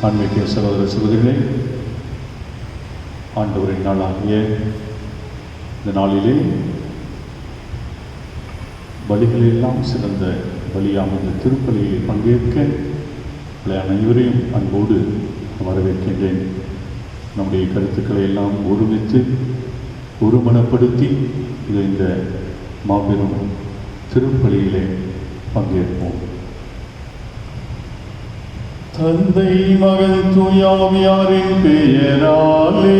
ஆன்மீக சகோதர சகோதரிகளே, ஆண்டவரின் நாளாகிய இந்த நாளிலே பலிகளெல்லாம் சிறந்த பலியாக இந்த திருப்பலியில் பங்கேற்க அனைவரையும் அன்போடு வரவேற்கின்றேன். நம்முடைய கருத்துக்களை எல்லாம் ஒருமித்து ஒருமனப்படுத்தி இந்த மாபெரும் திருப்பலியிலே பங்கேற்போம். தந்தை மகன் தூயாவியாரின் பெயராலே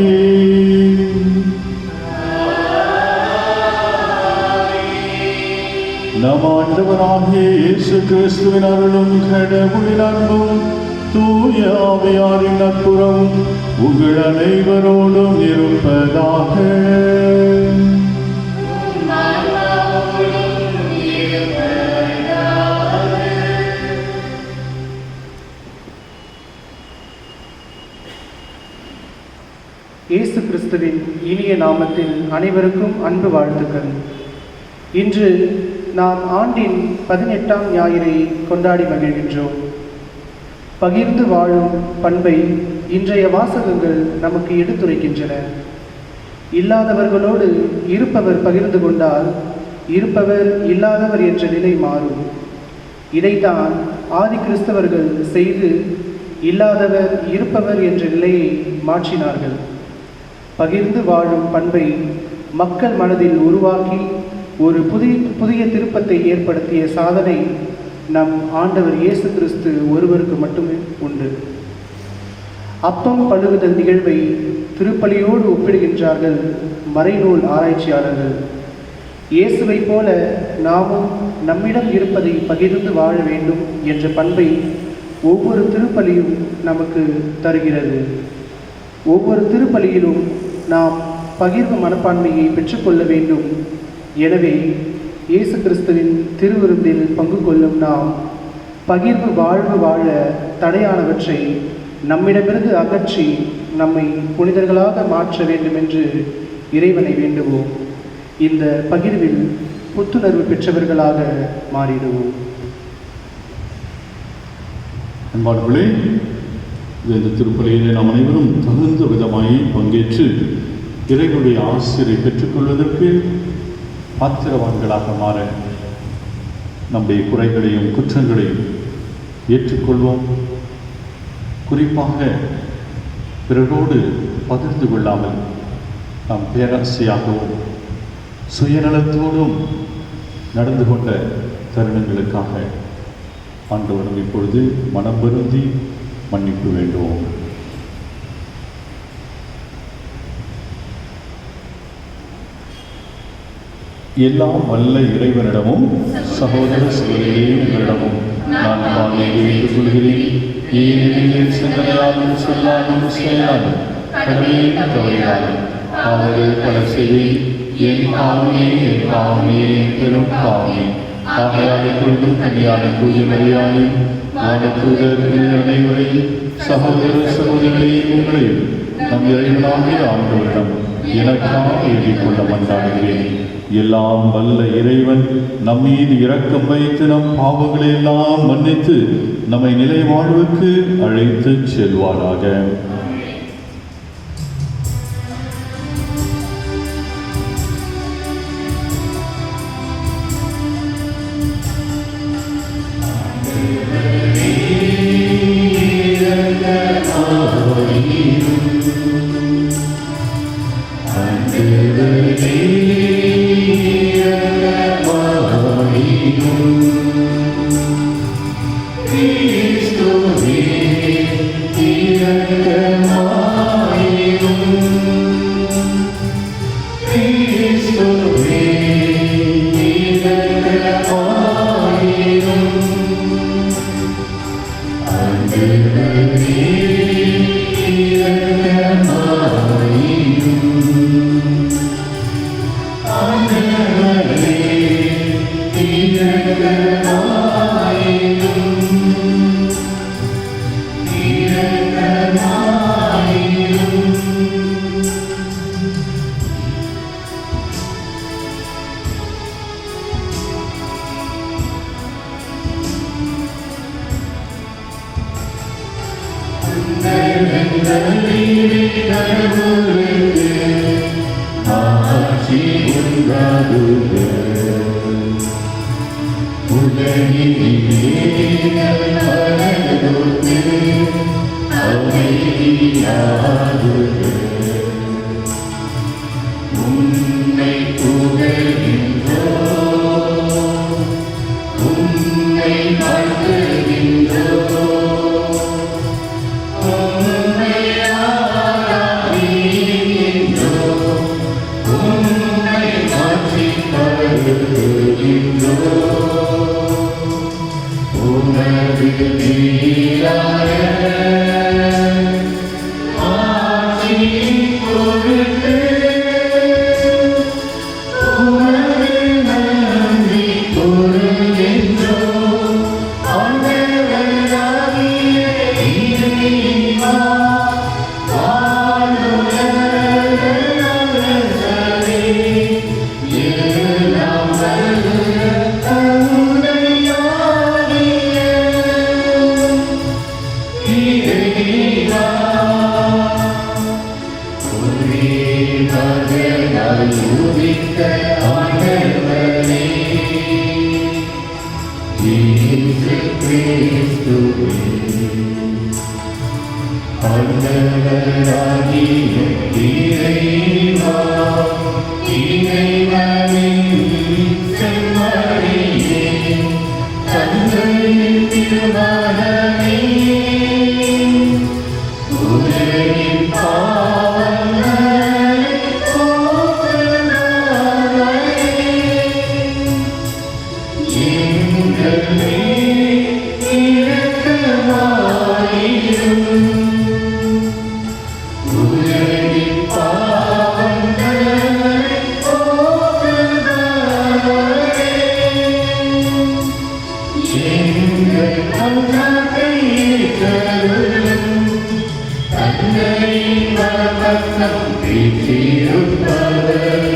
நம் ஆண்டவராகிய இயேசு கிறிஸ்துவின் அருளும் கடவுளின் அன்பும் தூயாவியாரின் நட்புறவும் உங்கள் அனைவரோடும் இருப்பதாக. இயேசு கிறிஸ்துவின் இனிய நாமத்தில் அனைவருக்கும் அன்பு வாழ்த்துக்கள். இன்று நாம் ஆண்டின் 18ஆம் ஞாயிறை கொண்டாடி மகிழ்கின்றோம். பகிர்ந்து வாழும் பண்பை இன்றைய வாசகங்கள் நமக்கு எடுத்துரைக்கின்றன. இல்லாதவர்களோடு இருப்பவர் பகிர்ந்து கொண்டால் இருப்பவர் இல்லாதவர் என்ற நிலை மாறும். இதைத்தான் ஆதி கிறிஸ்தவர்கள் செய்து இல்லாதவர் இருப்பவர் என்ற நிலையை மாற்றினார்கள். பகிர்ந்து வாழும் பண்பை மக்கள் மனதில் உருவாக்கி ஒரு புதிய திருப்பத்தை ஏற்படுத்திய சாதனை நம் ஆண்டவர் இயேசு கிறிஸ்து ஒருவருக்கு மட்டுமே உண்டு. அப்பம் பழுகுதல் நிகழ்வை திருப்பலியோடு ஒப்பிடுகின்றார்கள் மறைநூல் ஆராய்ச்சியாளர்கள். இயேசுவை போல நாமும் நம்மிடம் இருப்பதை பகிர்ந்து வாழ வேண்டும் என்ற பண்பை ஒவ்வொரு திருப்பலியும் நமக்கு தருகிறது. ஒவ்வொரு திருப்பலியிலும் நாம் பகிர்வு மனப்பான்மையை பெற்றுக்கொள்ள வேண்டும். எனவே இயேசு கிறிஸ்துவின் திருவிருந்தில் பங்கு கொள்ளும் நாம் பகிர்வு வாழ்வு வாழ தடையானவற்றை நம்மிடமிருந்து அகற்றி நம்மை புனிதர்களாக மாற்ற வேண்டும் என்று இறைவனை வேண்டுவோம். இந்த பகிர்வில் புத்துணர்வு பெற்றவர்களாக மாறிடுவோம். அன்பானவர்களே, இந்த திருப்பலியிலே நாம் அனைவரும் தகுந்த விதமாய் பங்கேற்று இறைவனுடைய ஆசிரை பெற்றுக்கொள்வதற்கு பாத்திரவான்களாக மாற நம்முடைய குறைகளையும் குற்றங்களையும் ஏற்றுக்கொள்வோம். குறிப்பாக பிறரோடு பகிர்ந்து கொள்ளாமல் நாம் பேராசையாகவும் சுயநலத்தோடும் நடந்து கொண்ட தருணங்களுக்காக ஆண்டவரும் இப்பொழுது மனம் வருந்தி மன்னிப்பு வேண்டுவோம். எல்லாம் வல்ல இறைவனிடமும் சகோதர சகோதரிகளே உங்களிடமும் நான் பாதையை வைத்துக் கொள்கிறேன். ஏனெனில் சிந்தனையாலும் சொல்லாலும் செயலாலும் கடமையை தவறினாலும் அவர்கள் பல செய்தேன். என் பாவமே பெரும் பாவமே. ஆகையால் எப்பொழுதும் கன்னியான தூய மரியாதையும் வானதூதர்கள் அனைவரையும் சகோதர சகோதரிகளையும் உங்களையும் நம் இறைவனாகிய ஆண்டவரிடம் எனக்காக எழுதிக் கொள்ள மன்றாடுகிறேன். எல்லாம் வல்ல இறைவன் நம் மீது இரக்கம் வைத்து நம் பாவங்களை எல்லாம் மன்னித்து நம்மை நிலை வாழ்வுக்கு அழைத்து செல்வாராக. ஆட்சி உண்டாகுக. உலகினிலே மனதொத்து அமைதியாகுக. உன்னை புகழ்கின்றோம், உன்னை வாழ்த்துகின்றோம், உன்னை ஆராதிக்கின்றோம், உன்னை மாற்றிப் பருகுகின்றோம். உனது நீரான ஆட்சியின் பொருட்டு உமது நன்றி கூறுகின்றோம். ஆண்டவராகிய இறைவா, வானுலக அரசரே, எல்லாம் வல்ல தந்தையாகிய இறைவா, ஒரே மகனாய் உதித்த ஆண்டவரே, இயேசு கிறிஸ்துவே, ஆண்டவராகிய இறைவா, இறைவனின் செம்மறியே, தந்தையின் திருமகனே, உலகின் பாவங்களைப் போக்குபவரே, எங்கள் மேல் இரக்கமாயிரும். உலகின் பாவங்களைப் போக்குபவரே, எங்கள் மன்றாட்டை ஏற்றருளும். தந்தையின் வலப்பக்கம் வீற்றிருப்பவர்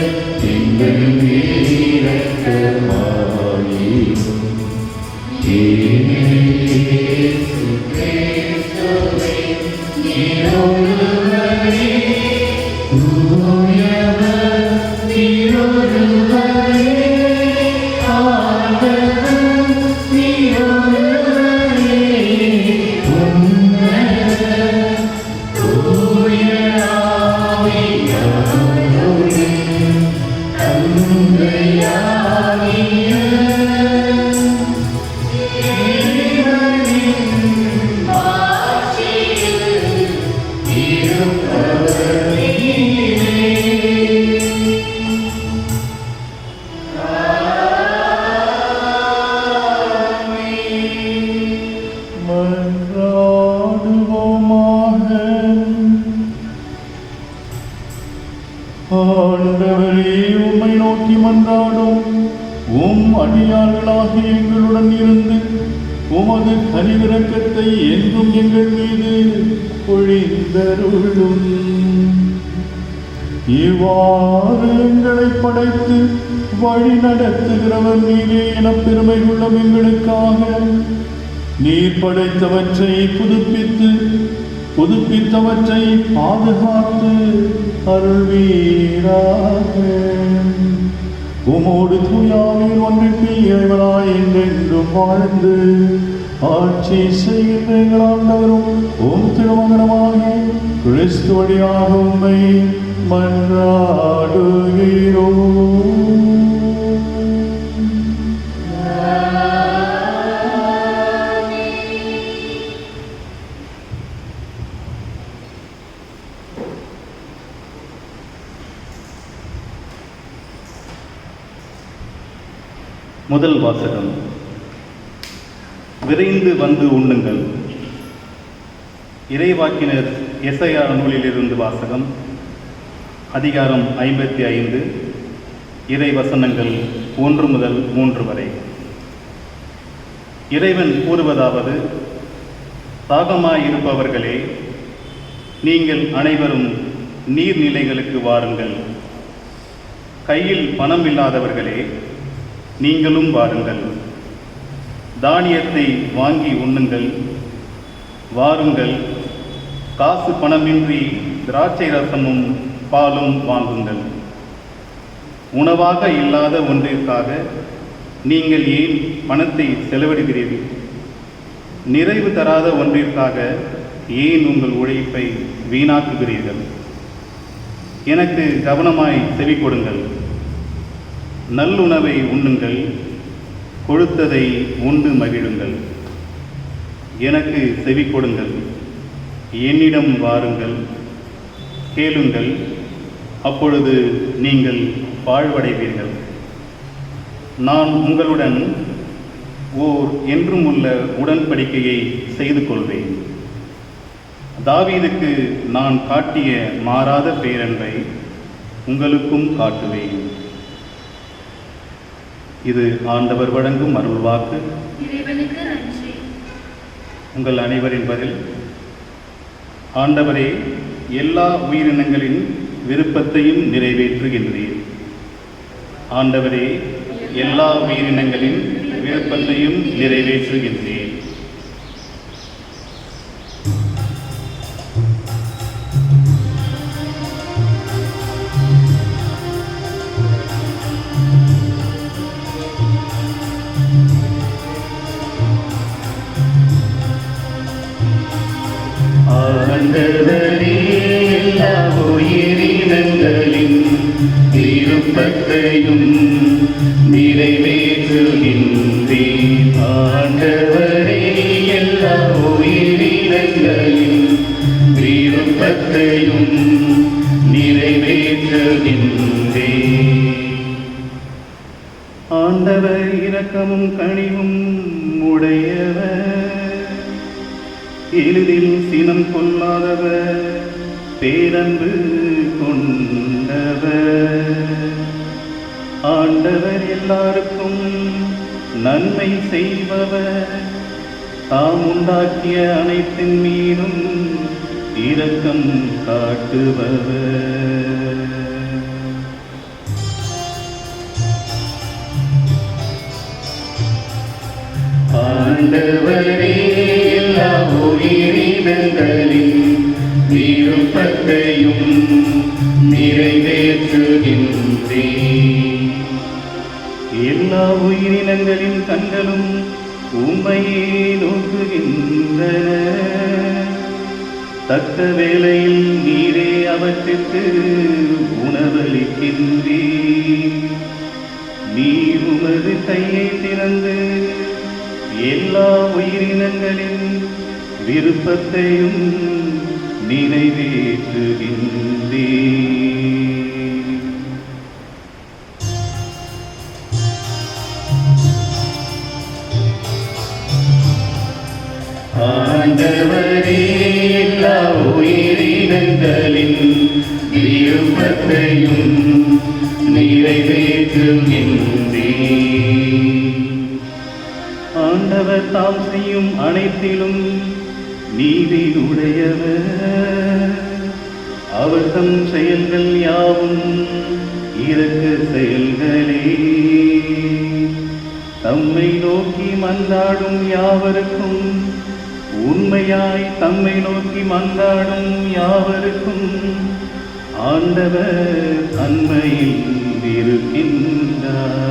எங்கள் மேல் இரக்கமாயிரும். இயேசு கிறிஸ்துவே, நீர் ஒருவரே, தூயவர், நீர் ஒருவரே, ஆண்டவர், நீர் ஒருவரே, உன்னத தூய ஆவியாரோடு தந்தையாகிய இறைவனின் ஆட்சியில் இருப்பவர் நீரே. மன்றாடுவோமாக. ஆண்டவரே, உம்மை நோக்கி மன்றாடும் உம் அடியார்களாகிய எங்களுடன் இருந்து உமது கனிவிரக்கத்தை என்றும் எங்கள் மீது பொழிந்தருளும். இவ்வாறு எங்களை படைத்து வழி நடத்துகிறவர் நீரே என பெருமை கொள்ளும் எங்களுக்காக நீர் படைத்தவற்றை புதுப்பித்தவற்றை பாதுகாத்து அருள்வீராக. உமோடு தூயாவின் ஒன்றிப்பில் இறைவனாய் என்றென்றும் வாழ்ந்து ஆட்சி செய்கின்ற எங்கள் ஆண்டவரும் உம் திருமகனமாகிய கிறிஸ்து வழியாக உம்மை மன்றாடுகிறோம். முதல் வாசகம். விரைந்து வந்து உண்ணுங்கள். இறைவாக்கினர் எசையா நூலிலிருந்து வாசகம். அதிகாரம் 55, இறை வசனங்கள் 1 முதல் 3 வரை. இறைவன் கூறுவதாவது: தாகமாயிருப்பவர்களே, நீங்கள் அனைவரும் நீர்நிலைகளுக்கு வாருங்கள். கையில் பணம் இல்லாதவர்களே, நீங்களும் வாருங்கள். தானியத்தை வாங்கி உண்ணுங்கள். வாருங்கள், காசு பணமின்றி திராட்சை ரசமும் பாலும் வாங்குங்கள். உணவாக இல்லாத ஒன்றிற்காக நீங்கள் ஏன் பணத்தை செலவிடுகிறீர்கள்? நிறைவு தராத ஒன்றிற்காக ஏன் உங்கள் உழைப்பை வீணாக்குகிறீர்கள்? எனக்கு கவனமாய் செவி கொடுங்கள். நல்லுணவை உண்ணுங்கள், கொழுத்ததை உண்டு மகிழுங்கள். எனக்கு செவி கொடுங்கள், என்னிடம் வாருங்கள், கேளுங்கள், அப்பொழுது நீங்கள் வாழ்வடைவீர்கள். நான் உங்களுடன் ஓர் என்றும் உள்ள உடன்படிக்கையை செய்து கொள்வேன். தாவீதுக்கு நான் காட்டிய மாறாத பேரன்பை உங்களுக்கும் காட்டுவேன். இது ஆண்டவர் வழங்கும் அருள்வாக்கு. இறைவனுக்கு நன்றி. உங்கள் அனைவரின் பதில்: ஆண்டவரே, எல்லா உயிரினங்களின் விருப்பத்தையும் நிறைவேற்றுகின்றீர். ஆண்டவரே, எல்லா உயிரினங்களின் விருப்பத்தையும் நிறைவேற்றுகின்றீர். ஆண்டவரே, எல்லா உயிரினங்களின் விருப்பத்தையும் நிறைவேற்றுகின்றீர். ஆண்டவரே, எல்லா உயிரினங்களின் விருப்பத்தையும் நிறைவேற்றுகின்றீர். ஆண்டவர் இரக்கமும் கனிவும் உடையவர், எளிதில் சினம் கொள்ளாதவர், பேரன்பு கொண்டவர். ஆண்டவர் எல்லாருக்கும் நன்மை செய்பவர், தாம் உண்டாக்கிய அனைத்தின் மீதும் இரக்கம் காட்டுபவர். ஆண்டவரே, எல்லா உயிரினங்களின் விருப்பத்தையும் நிறைவேற்றுகின்றீர். எல்லா உயிரினங்களின் கண்களும் உம்மையே நோக்குகின்றன. தக்க வேளையில் நீரே அவற்றிற்கு உணவளிக்கின்றீர். நீர் உமது கையை திறந்து எல்லா உயிரினங்களின் விருப்பத்தையும் நிறைவேற்றுகின்றீர். ஆண்டவரே, எல்லா உயிரினங்களின் விருப்பத்தையும் நிறைவேற்றுகின்றீர். ஆண்டவர் தாம் செய்யும் அனைத்திலும் நீதியுடையவர். அவர் தம் செயல்கள் யாவும் இரக்க செயல்களே. தம்மை நோக்கி மன்றாடும் யாவருக்கும், உண்மையாய் தம்மை நோக்கி மன்றாடும் யாவருக்கும் ஆண்டவர் அண்மையில் இருக்கின்றார்.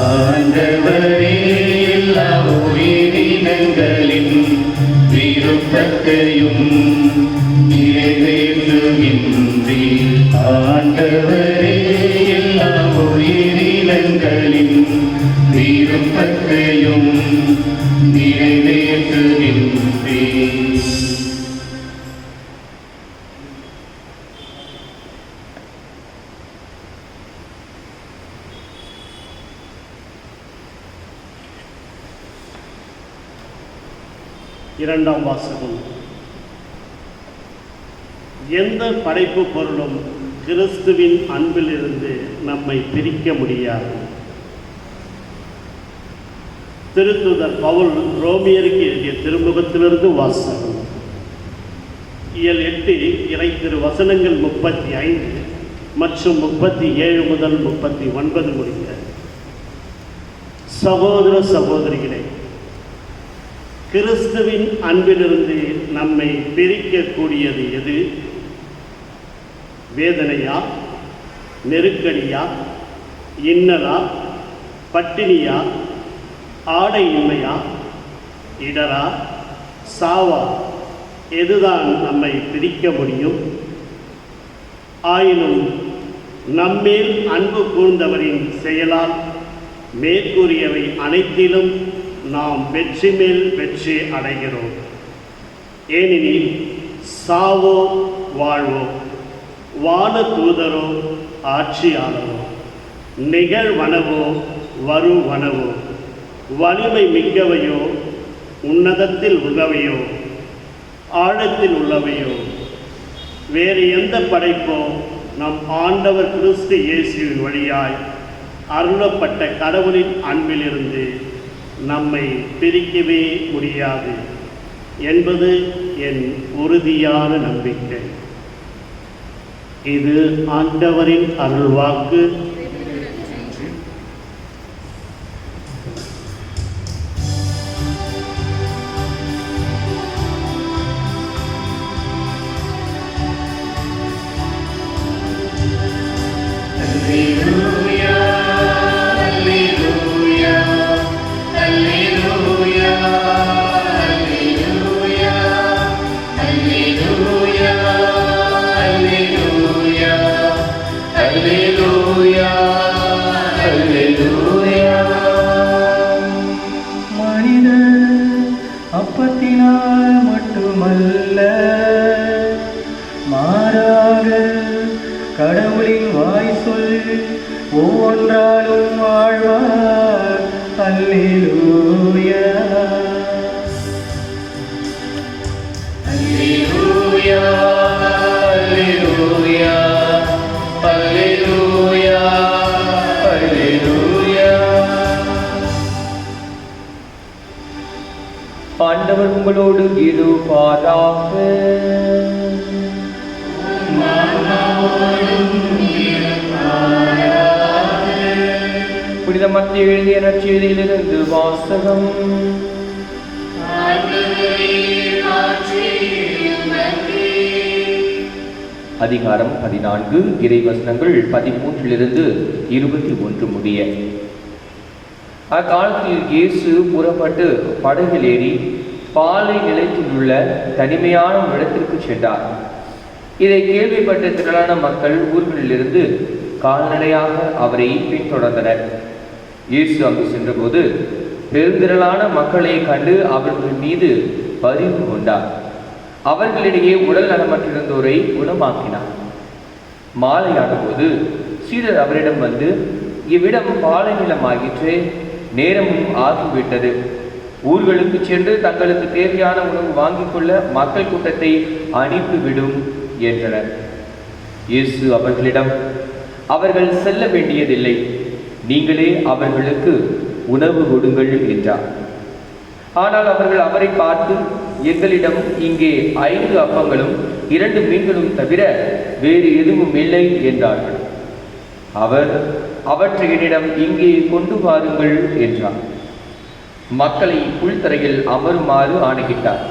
ஆண்டவரே, எல்லா உயிரினங்களின் விருப்பத்தையும் நிறைவேற்றுகின்றீர். ஆண்டவரே, எல்லா உயிரினங்களின் விருப்பத்தையும் நிறைவேற்றுகின்றீர். இரண்டாம் வாசகம். எந்த படைப்பு பொருளும் கிறிஸ்துவின் அன்பிலிருந்து நம்மை பிரிக்க முடியாது. திருத்தூதர் பவுல் ரோமியருக்கு எழுதிய திருமுகத்திலிருந்து வாசகம். இயல் 8 இறை திரு வசனங்கள் 35 மற்றும் 37 முதல் 39 முடிக்க. சகோதர சகோதரிகளே, கிறிஸ்துவின் அன்பிலிருந்து நம்மை பிரிக்கக்கூடியது எது? வேதனையா, நெருக்கடியா, இன்னலா, பட்டினியா, ஆடையின்மையா, இடரா, சாவா? எதுதான் நம்மை பிரிக்க முடியும்? ஆயினும் நம்மேல் அன்பு கூர்ந்தவரின் செயலால் மேற்கூறியவை அனைத்திலும் நாம் வெற்றி மேல் வெற்றி அடைகிறோம். ஏனெனில் சாவோ வாழ்வோ, வான தூதரோ ஆட்சியாளரோ, நிகழ்வனவோ வருவனவோ, வலிமை மிக்கவையோ, உன்னதத்தில் உள்ளவையோ, ஆழத்தில் உள்ளவையோ, வேறு எந்த படைப்போ நம் ஆண்டவர் கிறிஸ்து இயேசுவின் வழியாய் அருளப்பட்ட கடவுளின் அன்பிலிருந்து நம்மை பிரிக்கவே முடியாது என்பது என் உறுதியான நம்பிக்கை. இது ஆண்டவரின் அருள்வாக்கு. அப்பத்தினால் மட்டுமல்ல, மாறாக கடவுளின் வாய் சொல் ஒவ்வொன்றாலும் வாழ்வார். அல்லேலூயா, அல்லேலூயா, அல்லேலூயா, அல்லேலூயா, அல்லேலூயா. ஆண்டவர் உங்களோடு இருப்பாராக. புனித மத்திய எழுதிய நற்செய்தியிலிருந்து வாசகம். அதிகாரம் 14, இறைவசனங்கள் 13 21 முடிய. அக்காலத்தில் இயேசு புறப்பட்டு படகில் ஏறி பாலை நிலத்தில் உள்ள தனிமையான இடத்திற்கு சென்றார். இதை கேள்விப்பட்ட திரளான மக்கள் ஊர்களிலிருந்து கால்நடையாக அவரை பின்தொடர்ந்தனர். இயேசு அங்கு சென்றபோது பெருந்திரளான மக்களை கண்டு அவர்கள் மீது பரிவு கொண்டார். அவர்களிடையே உடல் நலமற்றிருந்தோரை குணமாக்கினார். மாலையான போது சீடர் அவரிடம் வந்து, இவ்விடம் பாலை நிலமாகிற்றே, நேரமும் ஆகிவிட்டது. ஊர்களுக்கு சென்று தங்களுக்கு தேவையான உணவு வாங்கிக் கொள்ள மக்கள் கூட்டத்தை அனுப்பிவிடும் என்றனர். இயேசு அவர்களிடம், அவர்கள் செல்ல வேண்டியதில்லை, நீங்களே அவர்களுக்கு உணவு கொடுங்கள் என்றார். ஆனால் அவர்கள் அவரை பார்த்து, எங்களிடம் இங்கே 5 அப்பங்களும் 2 மீன்களும் தவிர வேறு எதுவும் இல்லை என்றார்கள். அவர், அவற்றை என்னிடம் இங்கே கொண்டு வாருங்கள் என்றார். மக்களை புல்தரையில் அமருமாறு ஆணையிட்டார்.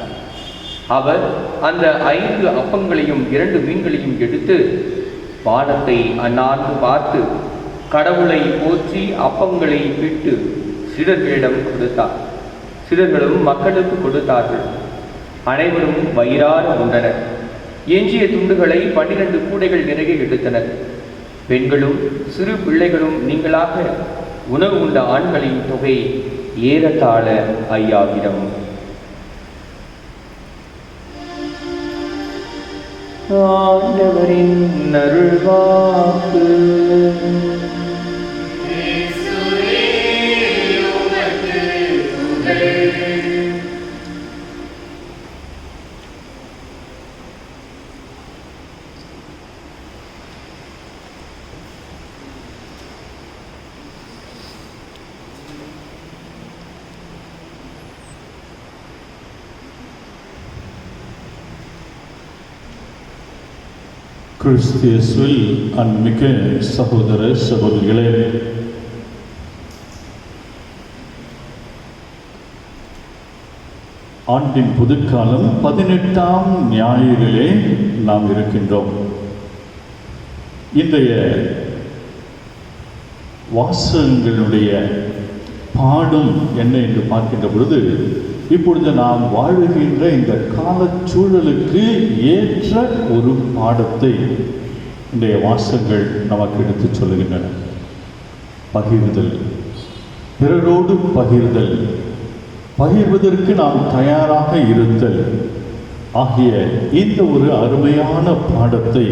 அவர் அந்த 5 அப்பங்களையும் 2 மீன்களையும் எடுத்து வானத்தை அண்ணாந்து பார்த்து கடவுளை போற்றி அப்பங்களை விட்டு சிடர்களிடம் கொடுத்தார். சிடர்களும் மக்களுக்கு கொடுத்தார்கள். அனைவரும் வயிறார உண்டனர். எஞ்சிய துண்டுகளை 12 கூடைகள் நிறைய எடுத்தனர். பெண்களும் சிறு பிள்ளைகளும் நீங்களாக உணவு உண்ட ஆண்களின் தொகை ஏறத்தாழ 5000. ஆண்டவரின் அருள்வாக்கு. கிறிஸ்தியேசுவில் அன்பிக்க சகோதர சகோதரிகளே, ஆண்டின் புதுக்காலம் 18ஆம் ஞாயிறிலே நாம் இருக்கின்றோம். இன்றைய வாசகங்களுடைய பாடும் என்ன என்று பார்க்கின்ற பொழுது, இப்பொழுது நாம் வாழுகின்ற இந்த காலச்சூழலுக்கு ஏற்ற ஒரு பாடத்தை இன்றைய வாசகங்கள் நமக்கு எடுத்துச் சொல்லுகின்றன. பகிர்தல், பிறரோடு பகிர்தல், பகிர்வதற்கு நாம் தயாராக இருத்தல் ஆகிய இந்த ஒரு அருமையான பாடத்தை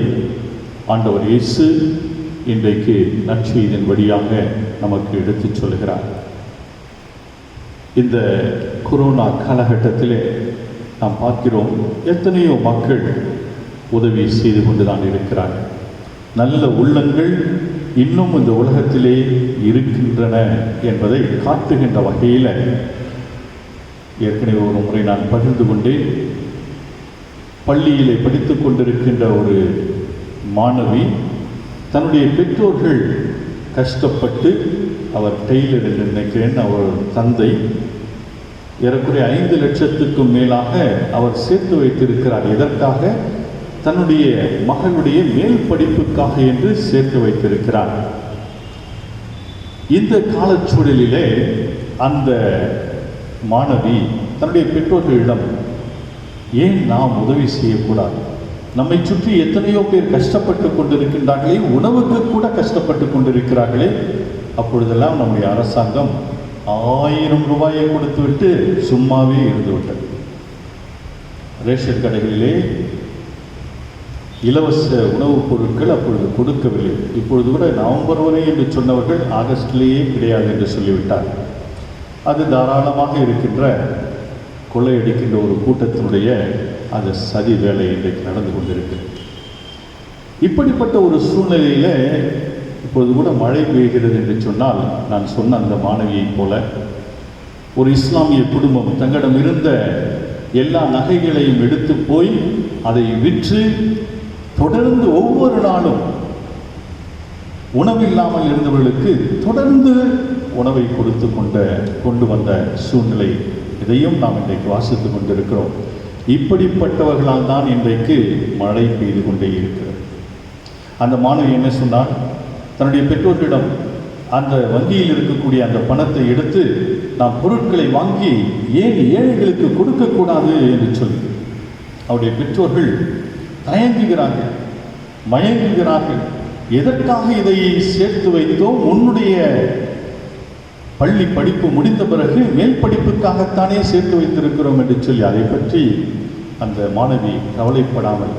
ஆண்டவர் இயேசு இன்றைக்கு நற்செய்தியின் வழியாக நமக்கு எடுத்துச் சொல்கிறார். இந்த கொரோனா காலகட்டத்திலே நாம் பார்க்கிறோம், எத்தனையோ மக்கள் உதவி செய்து கொண்டுதான் இருக்கிறார்கள். நல்ல உள்ளங்கள் இன்னும் இந்த உலகத்திலே இருக்கின்றன என்பதை காட்டுகின்ற வகையில் ஏற்கனவே ஒரு முறை நான் பகிர்ந்து கொண்டேன். பள்ளியிலே படித்து கொண்டிருக்கின்ற ஒரு மாணவி தன்னுடைய பெற்றோர்கள் கஷ்டப்பட்டு, அவர் டெய்லர் என்று நினைக்கிறேன், அவர் தந்தை ஏறக்குறைய 5 லட்சத்துக்கும் மேலாக அவர் சேர்த்து வைத்திருக்கிறார். எதற்காக? தன்னுடைய மகளுடைய மேல் படிப்புக்காக என்று சேர்த்து வைத்திருக்கிறார். இந்த காலச்சூழலிலே அந்த மாணவி தன்னுடைய பெற்றோர்களிடம், ஏன் நாம் உதவி செய்யக்கூடாது? நம்மை சுற்றி எத்தனையோ பேர் கஷ்டப்பட்டு கொண்டிருக்கின்றார்களே, உணவுக்கு கூட கஷ்டப்பட்டு கொண்டிருக்கிறார்களே. அப்பொழுதெல்லாம் நம்முடைய அரசாங்கம் 1000 ரூபாயை கொடுத்துவிட்டு சும்மாவே இருந்துவிட்டது. ரேஷன் கடைகளிலே இலவச உணவுப் பொருட்கள் அப்பொழுது கொடுக்கவில்லை. இப்பொழுது கூட நவம்பர் வரை என்று சொன்னவர்கள் ஆகஸ்ட்லேயே கிடையாது என்று சொல்லிவிட்டார். அது தாராளமாக இருக்கின்ற கொள்ளையடிக்கின்ற ஒரு கூட்டத்தினுடைய அந்த சதி வேலை இன்றைக்கு நடந்து கொண்டிருக்கிறது. இப்படிப்பட்ட ஒரு சூழ்நிலையில் இப்பொழுது கூட மழை பெய்கிறது என்று சொன்னால், நான் சொன்ன அந்த மாணவியைப் போல ஒரு இஸ்லாமிய குடும்பம் தங்களிடம் இருந்த எல்லா நகைகளையும் எடுத்து போய் அதை விற்று தொடர்ந்து ஒவ்வொரு நாளும் உணவில்லாமல் இருந்தவர்களுக்கு தொடர்ந்து உணவை கொண்டு வந்த சூழ்நிலை, இதையும் நாம் இன்றைக்கு வாசித்து கொண்டிருக்கிறோம். இப்படிப்பட்டவர்களால் தான் இன்றைக்கு மழை பெய்து கொண்டே இருக்கிறது. அந்த மாணவி என்ன சொன்னார்? தன்னுடைய பெற்றோர்களிடம் அந்த வங்கியில் இருக்கக்கூடிய அந்த பணத்தை எடுத்து நாம் பொருட்களை வாங்கி ஏன் ஏழைகளுக்கு கொடுக்கக்கூடாது என்று சொல்லி அவருடைய பெற்றோர்கள் தயங்குகிறார்கள், மயங்குகிறார்கள். எதற்காக இதை சேர்த்து வைத்தோம்? உன்னுடைய பள்ளி படிப்பு முடிந்த பிறகு மேல் படிப்புக்காகத்தானே சேர்த்து வைத்திருக்கிறோம் என்று சொல்லி அதை பற்றி அந்த மாணவி கவலைப்படாமல்,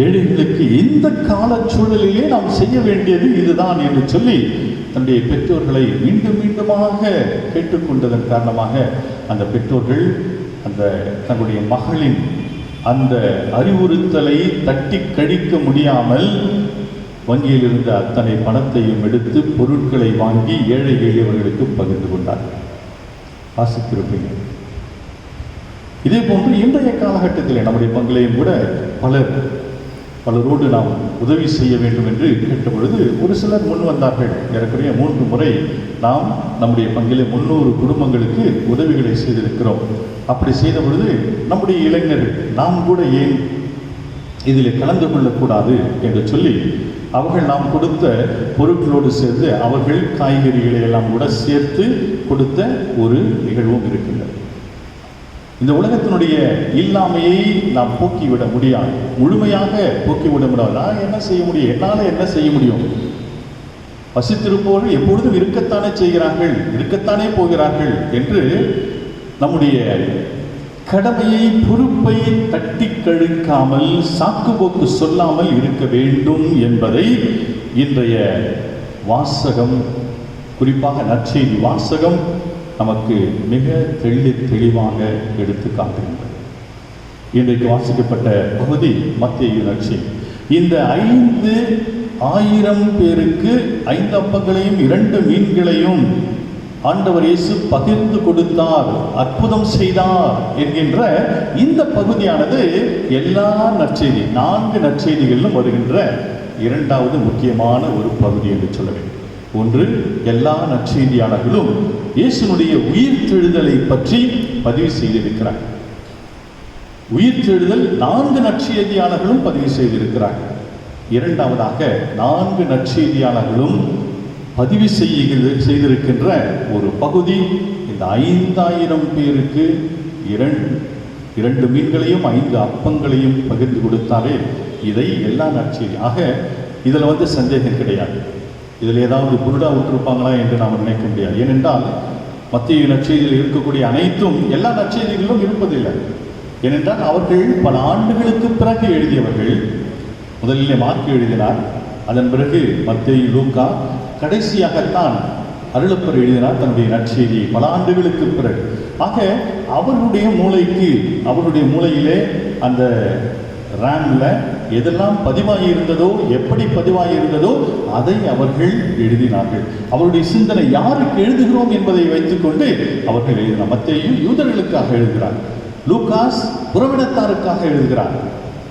ஏழைகளுக்கு இந்த கால சூழலிலே நாம் செய்ய வேண்டியது இதுதான் என்று சொல்லி தன்னுடைய பெற்றோர்களை மீண்டும் மீண்டுமாக கேட்டுக்கொண்டதன் காரணமாக அந்த பெற்றோர்கள் அந்த தன்னுடைய மகளின் அந்த அறிவுறுத்தலை தட்டி கழிக்க முடியாமல் வங்கியில் இருந்த அத்தனை பணத்தையும் எடுத்து பொருட்களை வாங்கி ஏழை எளியவர்களுக்கு பகிர்ந்து கொண்டார்கள். வாசித்திருப்பீங்க. இதே போன்று இன்றைய காலகட்டத்தில் நம்முடைய பங்கிலையும் கூட பலரோடு நாம் உதவி செய்ய வேண்டும் என்று கேட்ட பொழுது ஒரு சிலர் முன் வந்தார்கள். ஏறக்குறைய 3 முறை நாம் நம்முடைய பங்கிலே 300 குடும்பங்களுக்கு உதவிகளை செய்திருக்கிறோம். அப்படி செய்த பொழுது நம்முடைய இளைஞர்கள் நாம் கூட ஏன் இதில் கலந்து கொள்ளக்கூடாது என்று சொல்லி அவர்கள் நாம் கொடுத்த பொருட்களோடு சேர்ந்து அவர்கள் காய்கறிகளை எல்லாம் கூட சேர்த்து கொடுத்த ஒரு நிகழ்வும் இருக்கின்றது. இந்த உலகத்தினுடைய இல்லாமையை நாம் போக்கிவிட முடியாது, முழுமையாக போக்கிவிட முடியாது. நான் என்ன செய்ய முடியும்? என்னால் என்ன செய்ய முடியும்? பசித்திருப்பவர்கள் எப்பொழுதும் இருக்கத்தானே செய்கிறார்கள், இருக்கத்தானே போகிறார்கள் என்று நம்முடைய கடமையை, பொறுப்பை தட்டி கழிக்காமல், சாக்குப்போக்கு சொல்லாமல் இருக்க வேண்டும் என்பதை இன்றைய வாசகம், குறிப்பாக நற்செய்தி வாசகம் நமக்கு மிக தெளிவாக எடுத்து காட்டுகின்றது. இன்றைக்கு வாசிக்கப்பட்ட பகுதி மத்தேயு நற்செய்தி. இந்த 5,000 பேருக்கு 5 அப்பங்களையும் 2 மீன்களையும் ஆண்டவர் இயேசு பகிர்ந்து கொடுத்தார், அற்புதம் செய்தார் என்கின்ற இந்த பகுதியானது எல்லா நற்செய்தி 4 நற்செய்திகளிலும் வருகின்ற 2வது முக்கியமான ஒரு பகுதி என்று சொல்ல வேண்டும். ஒன்று, எல்லா நற்செய்தியாளர்களும் இயேசுனுடைய உயிர்த்தெழுதலை பற்றி பதிவு செய்திருக்கிறார். உயிர்த்தெழுதல் 4 நற்செய்தியாளர்களும் பதிவு செய்திருக்கிறார். இரண்டாவதாக 4 நற்செய்தியாளர்களும் பதிவு செய்திருக்கின்ற ஒரு பகுதி, இந்த 5000 பேருக்கு 2 மீன்களையும் 5 அப்பங்களையும் பகிர்ந்து கொடுத்தாரே, இதை எல்லா நற்செய்தி ஆக இதில் சந்தேகம் கிடையாது. இதில் ஏதாவது புருடா விட்டுருப்பாங்களா என்று நாம் நினைக்க முடியாது. ஏனென்றால் மத்திய நற்செய்தியில் இருக்கக்கூடிய அனைத்தும் எல்லா நற்செய்திகளிலும் இருப்பதில்லை. ஏனென்றால் அவர்கள் பல ஆண்டுகளுக்கு பிறகு எழுதியவர்கள். முதலிலே மார்க்கு எழுதினார், அதன் பிறகு மத்தேயு, லூக்கா, கடைசியாகத்தான் அருளப்பர் எழுதினார் தன்னுடைய நற்செய்தியை பல ஆண்டுகளுக்கு பிறகு. ஆக அவருடைய மூளையிலே அந்த ரேம்ல எதெல்லாம் பதிவாகியிருந்ததோ, எப்படி பதிவாகியிருந்ததோ அதை அவர்கள் எழுதினார்கள். அவருடைய சிந்தனை யாருக்கு எழுதுகிறோம் என்பதை வைத்துக்கொண்டு அவர்கள் எழுதினார். மத்தேயு யூதர்களுக்காக எழுதுகிறார், லூகாஸ் புறவினத்தாருக்காக எழுதுகிறார்,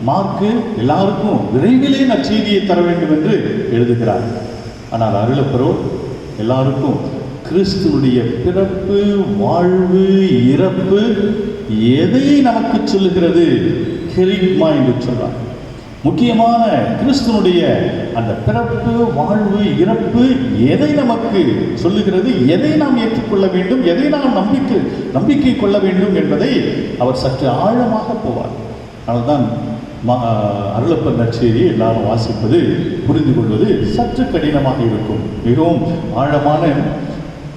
மார்க்கு எல்லாருக்கும் விரைவிலே நற்செய்தியை தர வேண்டும் என்று எழுதுகிறார். ஆனால் அருளப்பரோ எல்லாருக்கும் கிறிஸ்துவுடைய பிறப்பு, வாழ்வு, இறப்பு எதை நமக்கு சொல்லுகிறது, கெரிக்மா என்று சொல்றார். முக்கியமான கிறிஸ்துவனுடைய அந்த பிறப்பு, வாழ்வு, இறப்பு எதை நமக்கு சொல்லுகிறது, எதை நாம் ஏற்றுக்கொள்ள வேண்டும், எதை நாம் நம்பிக்கை கொள்ள வேண்டும் என்பதை அவர் சற்று ஆழமாக போவார். அதனால்தான் அருளப்பர் நற்செய்தியை எல்லாரும் வாசிப்பது, புரிந்து கொள்வது சற்று கடினமாக இருக்கும். மிகவும் ஆழமான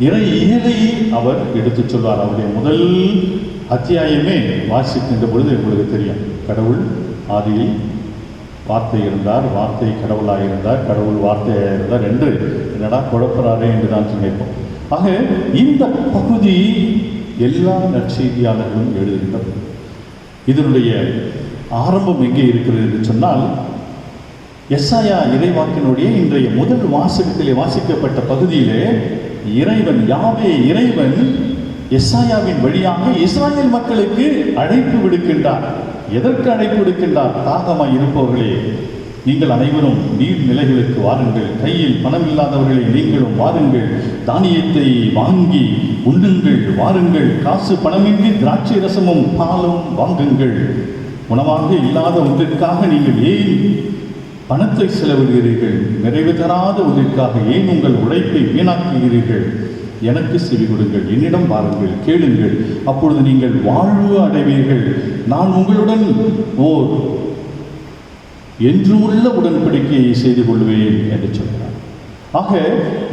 இறை இயலையை அவர் எடுத்துச் சொல்வார். அவருடைய முதல் அத்தியாயமே வாசிக்கின்ற பொழுது உங்களுக்கு தெரியும், கடவுள் ஆதியில் வார்த்தை இருந்தார், வார்த்தை கடவுளாக இருந்தார், கடவுள் வார்த்தையாக இருந்தார் என்று என்னடா குழப்பறாரே என்று தான் நினைப்போம். ஆக இந்த பகுதி எல்லா நற்செய்தியாளர்களும் எழுதுகின்றனர். இதனுடைய ஆரம்பம் எங்கே இருக்கிறது என்று சொன்னால், எசாயா இறைவாக்கினுடைய இன்றைய முதல் வாசகத்திலே வாசிக்கப்பட்ட பகுதியிலே இறைவன், யாவே இறைவன் எசாயாவின் வழியாக இஸ்ராயேல் மக்களுக்கு அழைப்பு விடுக்கின்றார். எதற்கு அழைப்பு விடுக்கின்றார்? தாகமாய் இருப்பவர்களே, நீங்கள் அனைவரும் நீர்நிலைகளுக்கு வாருங்கள், கையில் பணம் இல்லாதவர்களை நீங்களும் வாருங்கள், தானியத்தை வாங்கி உண்ணுங்கள், வாருங்கள், காசு பணமின்றி திராட்சை ரசமும் பாலும் வாங்குங்கள். உணவாக இல்லாத ஒன்றிற்காக நீங்கள் ஏன் பணத்தை செலவிடுகிறீர்கள்? நிறைவு தராத ஒன்றிற்காக ஏன் உங்கள் உழைப்பை வீணாக்குகிறீர்கள்? எனக்கு செவி கொடுங்கள், என்னிடம் வாருங்கள், கேளுங்கள், அப்பொழுது நீங்கள் வாழ்வு அடைவீர்கள். நான் உங்களுடன் ஓர் என்றுமுள்ள உடன்படிக்கையை செய்து கொள்வேன் என்று சொல்கிறார். ஆக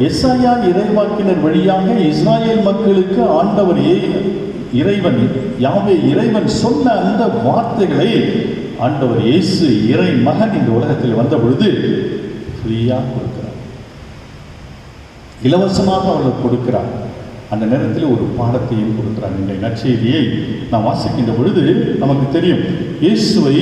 எசாயா இறைவாக்கினர் வழியாக இஸ்ராயேல் மக்களுக்கு ஆண்டவர் இறைவன், யாவே இறைவன் சொன்ன அந்த வார்த்தைகளை ஆண்டவர் இயேசு இறை மகன் இந்த உலகத்தில் வந்த பொழுது ஃப்ரீயாக கொடுக்கிறார், இலவசமாக அவர்கள் கொடுக்கிறார். அந்த நேரத்தில் ஒரு பாடத்தையும் கொடுக்கிறார். இந்த நற்செய்தியை நாம் வாசிக்கின்ற பொழுது நமக்கு தெரியும், இயேசுவை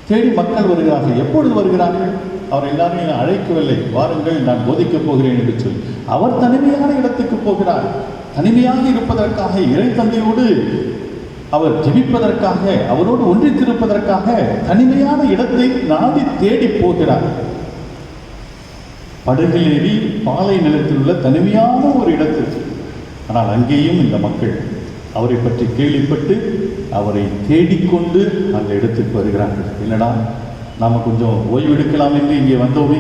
தேடி மக்கள் வருகிறார்கள். எப்பொழுது வருகிறார்கள்? அவர் எல்லாரையும் அழைக்கவில்லை, வாருங்கள் நான் போதிக்கப் போகிறேன் என்று சொல்லி. அவர் தனிமையான இடத்துக்கு போகிறார். தனிமையாக இருப்பதற்காக, இறை தந்தையோடு அவர் ஜெபிப்பதற்காக, அவரோடு ஒன்றித்திருப்பதற்காக தனிமையான இடத்தை நாடி தேடி போகிறார். படகில் ஏறி பாலை நிலத்தில் உள்ள தனிமையான ஒரு இடத்திற்கு. ஆனால் அங்கேயும் இந்த மக்கள் அவரை பற்றி கேள்விப்பட்டு அவரை தேடிக்கொண்டு அந்த இடத்துக்கு வருகிறார்கள். என்னடா, நாம் கொஞ்சம் ஓய்வெடுக்கலாம் என்று இங்கே வந்தோமே,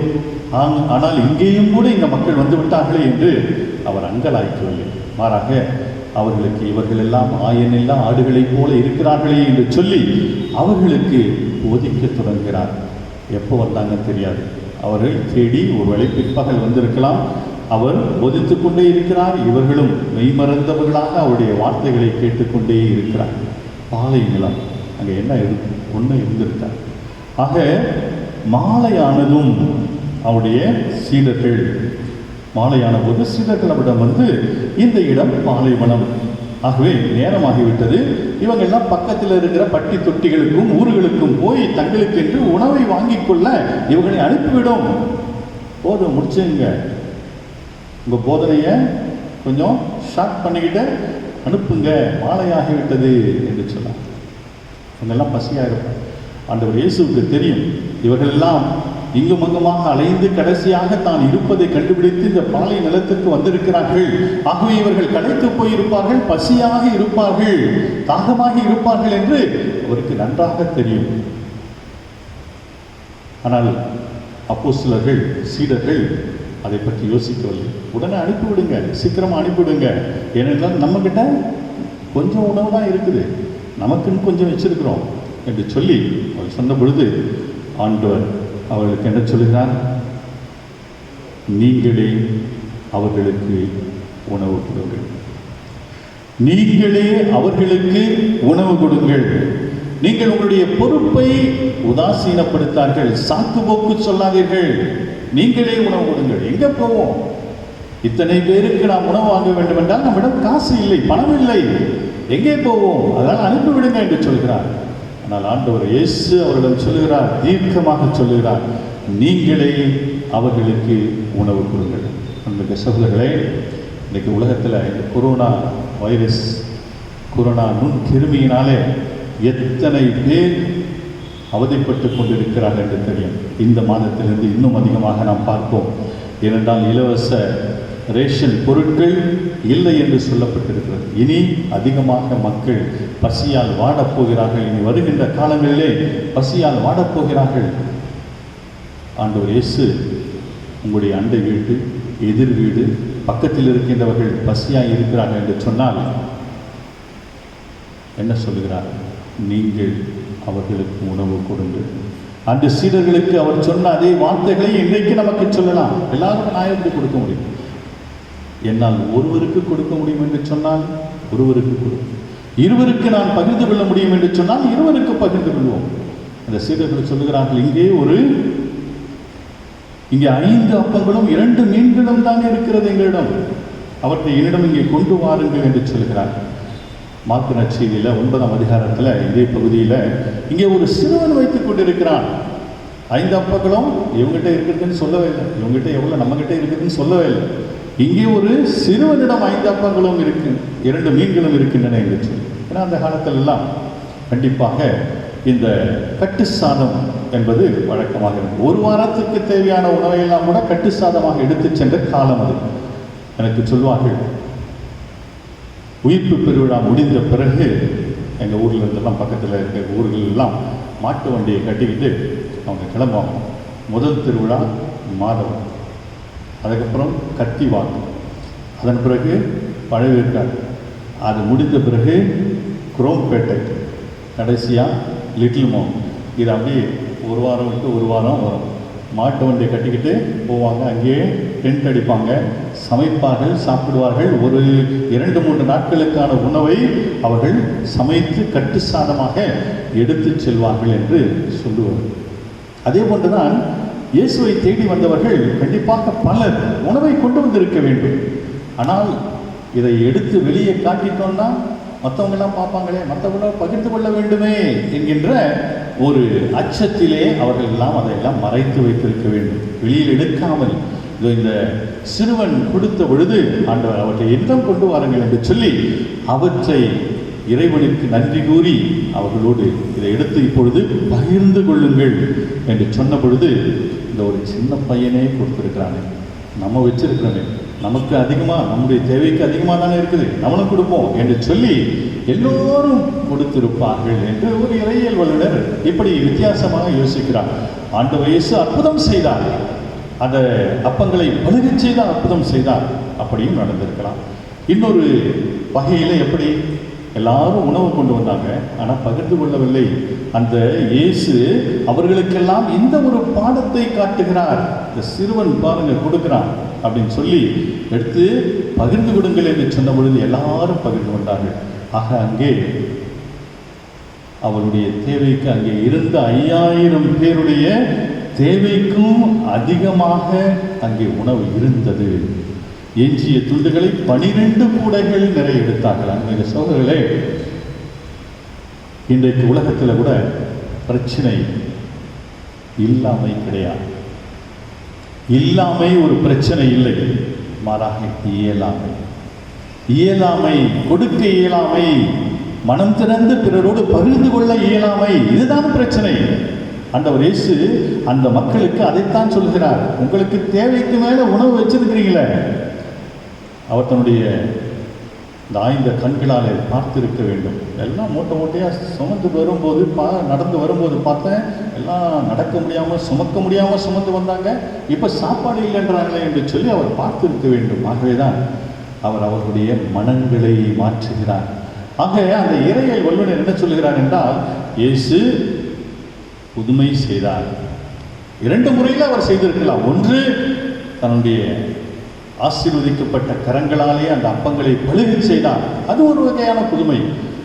ஆனால் இங்கேயும் கூட இந்த மக்கள் வந்து விட்டார்களே என்று அவர் அங்கலாய்க்கவில்லை. மாறாக அவர்களுக்கு இவர்கள் எல்லாம் ஆயனில்லா ஆடுகளைப் போல இருக்கிறார்களே என்று சொல்லி அவர்களுக்கு போதிக்க தொடங்குகிறார். எப்போ வந்தாங்க தெரியாது. அவர்கள் தேடி ஒருவேளை பிற்பகல் வந்திருக்கலாம். அவர் போதித்து கொண்டே இருக்கிறார். இவர்களும் மெய்மறந்தவர்களாக அவருடைய வார்த்தைகளை கேட்டுக்கொண்டே இருக்கிறார். பாலை நிலம், அங்கே என்ன ஒன்று இருந்திருக்கார். ஆக மாலையானதும் அவருடைய சீடர்கள், மாலையான போது சீடர்கள் அவரிடம் வந்து, இந்த இடம் பாலைவனம், ஆகவே நேரமாகிவிட்டது, இவங்கெல்லாம் பக்கத்தில் இருக்கிற பட்டி தொட்டிகளுக்கும் ஊர்களுக்கும் போய் தங்களுக்கென்று உணவை வாங்கிக் கொள்ள இவங்களை அனுப்பிவிடும். போதும், முடிச்சுங்க, உங்கள் போதனையை கொஞ்சம் ஷார்ட் பண்ணிக்கிட்டு அனுப்புங்க, மாலையாகிவிட்டது என்று சொன்னார். இவங்கெல்லாம் பசியாக இருப்பாங்க. ஆண்டவர் இயேசுவுக்கு தெரியும், இவர்களெல்லாம் இங்கும் அங்குமாக அலைந்து கடைசியாக தான் இருப்பதை கண்டுபிடித்து இந்த பாலை நிலத்துக்கு வந்திருக்கிறார்கள். ஆகவே இவர்கள் களைத்து போயிருப்பார்கள், பசியாக இருப்பார்கள், தாகமாக இருப்பார்கள் என்று அவருக்கு நன்றாக தெரியும். ஆனால் அப்போஸ்தலர்கள், சீடர்கள் அதை பற்றி யோசிக்கவில்லை. உடனே அனுப்பிவிடுங்க, சீக்கிரமாக அனுப்பிவிடுங்க, ஏனென்றால் நம்மக்கிட்ட கொஞ்சம் உணவு தான் இருக்குது, நமக்குன்னு கொஞ்சம் வச்சிருக்கிறோம் என்று சொல்லி அவர் சொன்ன பொழுது ஆண்டவர் அவர்களுக்கு என்ன சொல்கிறார்? நீங்களே அவர்களுக்கு உணவு கொடுங்கள், நீங்களே அவர்களுக்கு உணவு கொடுங்கள். நீங்கள் உங்களுடைய பொறுப்பை உதாசீனப்படுத்தார்கள், சாக்கு போக்கு சொல்லாதீர்கள், நீங்களே உணவு கொடுங்கள். எங்க போவோம்? இத்தனை பேருக்கு நாம் உணவு வாங்க வேண்டும் என்றால் நம்மிடம் காசு இல்லை, பணம் இல்லை, எங்கே போவோம்? அதனால் அனுப்பிவிடுங்க என்று சொல்கிறார். ஆனால் ஆண்டவர் இயேசு அவரிடம் சொல்லுகிறார், தீர்க்கமாக சொல்லுகிறார், நீங்களே அவர்களுக்கு உணவு கொடுங்கள். அன்புள்ள சகோதரர்களே, இன்றைக்கு உலகத்தில் இந்த கொரோனா வைரஸ், கொரோனா நுண்கிருமியினாலே எத்தனை பேர் அவதிப்பட்டு கொண்டிருக்கிறார்கள் என்று தெரியும். இந்த மாதத்திலிருந்து இன்னும் அதிகமாக நாம் பார்ப்போம். ஏனென்றால் இலவச ரேஷன் பொருட்கள் இல்லை என்று சொல்லப்பட்டிருக்கிறது. இனி அதிகமாக மக்கள் பசியால் வாடப்போகிறார்கள். இனி வருகின்ற காலங்களிலே பசியால் வாடப்போகிறார்கள். ஆண்டவர் இயேசு உங்களுடைய அண்டை வீடு, எதிர் வீடு, பக்கத்தில் இருக்கின்றவர்கள் பசியாய் இருக்கிறார்கள் என்று சொன்னால் என்ன சொல்லுகிறார்? நீங்கள் அவர்களுக்கு உணவு கொடுங்கள். அந்த சீடர்களுக்கு அவர் சொன்ன அதே வார்த்தைகளை இன்றைக்கு நமக்கு சொல்லலாம். எல்லாருக்கும் நான் எப்படி கொடுக்க முடியும்? என்னால் ஒருவருக்கு கொடுக்க முடியும் என்று சொன்னால் ஒருவருக்கு கொடுக்கும், இருவருக்கு நான் பகிர்ந்து கொள்ள முடியும் என்று சொன்னால் இருவருக்கு பகிர்ந்து கொள்வோம். அந்த சீடர்கள் சொல்லுகிறார்கள், இங்கே 5 அப்பங்களும் 2 மீன்களும் தான் இருக்கிறது எங்களிடம், அவற்றை என்னிடம் இங்கே கொண்டு வாருங்கள் என்று சொல்கிறார். மார்க்கு நற்செய்தியில் 9ஆம் அதிகாரத்தில் இதே பகுதியில் இங்கே ஒரு சிறுவன் வைத்துக் கொண்டிருக்கிறான். 5 அப்பங்களும் இவங்ககிட்ட இருக்கிறதுன்னு சொல்லவே இல்லை, இவங்ககிட்ட எவ்வளோ நம்மகிட்ட இருக்குதுன்னு சொல்லவே இல்லை. இங்கே ஒரு சிறுவனிடம் 5 அப்பங்களும் இருக்கு, 2 மீன்களும் இருக்கின்றன என்று சொல்லி. ஏன்னா அந்த காலத்தில் எல்லாம் கண்டிப்பாக இந்த கட்டு சாதம் என்பது வழக்கமாக இருக்கும். ஒரு வாரத்துக்கு தேவையான உணவையெல்லாம் கூட கட்டு சாதமாக எடுத்து சென்ற காலம் அது. எனக்கு சொல்வார்கள், உயிர்ப்பு பெருவிழா முடிந்த பிறகு எங்கள் ஊரில் இருந்தெல்லாம் பக்கத்தில் இருக்கிற ஊர்களெல்லாம் மாட்டு வண்டியை கட்டிக்கிட்டு அவங்க கிளம்புவாங்க. முதல் திருவிழா மாதவன், அதுக்கப்புறம் கத்திவாக்கு, அதன் பிறகு பழவேற்காடு, அது முடிந்த பிறகு குரோம்பேட்டை, கடைசியாக லிட்டில் மோ. இது அப்படியே ஒரு வாரம் விட்டு ஒரு வாரம் வரும். மாட்டு வண்டியை கட்டிக்கிட்டு போவாங்க, அங்கேயே டென்ட் அடிப்பாங்க, சமைப்பார்கள், சாப்பிடுவார்கள். ஒரு 2-3 நாட்களுக்கான உணவை அவர்கள் சமைத்து கட்டு சாதமாக எடுத்து செல்வார்கள் என்று சொல்லுவார்கள். அதே போன்றுதான் இயேசுவை தேடி வந்தவர்கள் கண்டிப்பாக பலர் உணவை கொண்டு வந்திருக்க வேண்டும். ஆனால் இதை எடுத்து வெளியே காட்டிட்டோம்னா மற்றவங்கெல்லாம் பார்ப்பாங்களே, மற்றவங்கள பகிர்ந்து கொள்ள வேண்டுமே என்கின்ற ஒரு அச்சத்திலே அவர்கள் எல்லாம் அதையெல்லாம் மறைத்து வைத்திருக்க வேண்டும், வெளியில் எடுக்காமல். இந்த சிறுவன் கொடுத்த பொழுது ஆண்டவர் அவற்றை என்னிடம் கொண்டு வாருங்கள் என்று சொல்லி அவற்றை இறைவனுக்கு நன்றி கூறி அவர்களோடு இதை எடுத்து இப்பொழுது பகிர்ந்து கொள்ளுங்கள் என்று சொன்ன பொழுது இந்த ஒரு சின்ன பையனே கொடுத்துருக்கிறானே, நம்ம வச்சிருக்கிறோமே, நமக்கு அதிகமாக, நம்முடைய தேவைக்கு அதிகமாக தானே இருக்குது, நம்மளும் கொடுப்போம் என்று சொல்லி எல்லோரும் கொடுத்திருப்பார்கள் என்று ஒரு இறையியல் வல்லுநர் இப்படி வித்தியாசமாக யோசிக்கிறார். ஆண்டவர் இயேசு அற்புதம் செய்தார், அந்த அப்பங்களை பழுகச் செய்த அற்புதம் செய்தார், அப்படியும் நடந்திருக்கலாம். இன்னொரு வகையில் எப்படி எல்லாரும் உணவு கொண்டு வந்தாங்க, ஆனால் பகிர்ந்து கொள்ளவில்லை. அந்த இயேசு அவர்களுக்கெல்லாம் இந்த ஒரு பாடத்தை காட்டுகிறார். இந்த சிறுவன் பாருங்க கொடுக்கிறான் அப்படின்னு சொல்லி எடுத்து பகிர்ந்து கொடுங்கள் என்று சொன்ன பொழுது எல்லாரும் பகிர்ந்து கொண்டார்கள். ஆக அங்கே அவருடைய தேவைக்கு, அங்கே இருந்த 5000 பேருடைய தேவைக்கும் அதிகமாக அங்கே உணவு இருந்தது. எஞ்சிய துண்டுகளை 12 கூடைகள் நிறைய எடுத்தார்கள். அங்கே சோதர்களே, இன்றைக்கு உலகத்தில் கூட பிரச்சனை இல்லாமை கிடையாது. இல்லாமை ஒரு பிரச்சனை இல்லை, மாறாக இயலாமை. இயலாமை, கொடுக்க இயலாமை, மனம் திறந்து பிறரோடு பகிர்ந்து கொள்ள இயலாமை, இதுதான் பிரச்சனை. ஆண்டவர் இயேசு அந்த மக்களுக்கு அதைத்தான் சொல்கிறார். உங்களுக்கு தேவைக்கு மேலே உணவு வச்சிருக்கிறீங்களே. அவர் தன்னுடைய இந்த 5 கண்களாலே பார்த்திருக்க வேண்டும். எல்லாம் மூட்டை மூட்டையாக சுமந்து வரும்போது நடந்து வரும்போது பார்த்தேன், எல்லாம் நடக்க முடியாமல் சுமக்க முடியாமல் சுமந்து வந்தாங்க. இப்போ சாப்பாடு இல்லைன்றாங்களே என்று சொல்லி அவர் பார்த்திருக்க வேண்டும். ஆகவே தான் அவர் அவர்களுடைய மனங்களை மாற்றுகிறார். ஆக அந்த இறையியல் வல்லுநர் என்ன சொல்கிறார் என்றால், இயேசு புதுமை செய்தார். 2 முறையில் அவர் செய்திருக்கலாம். ஒன்று, தன்னுடைய ஆசீர்வதிக்கப்பட்ட கரங்களாலே அந்த அப்பங்களை பழுகச் செய்தார். அது ஒரு வகையான புதுமை.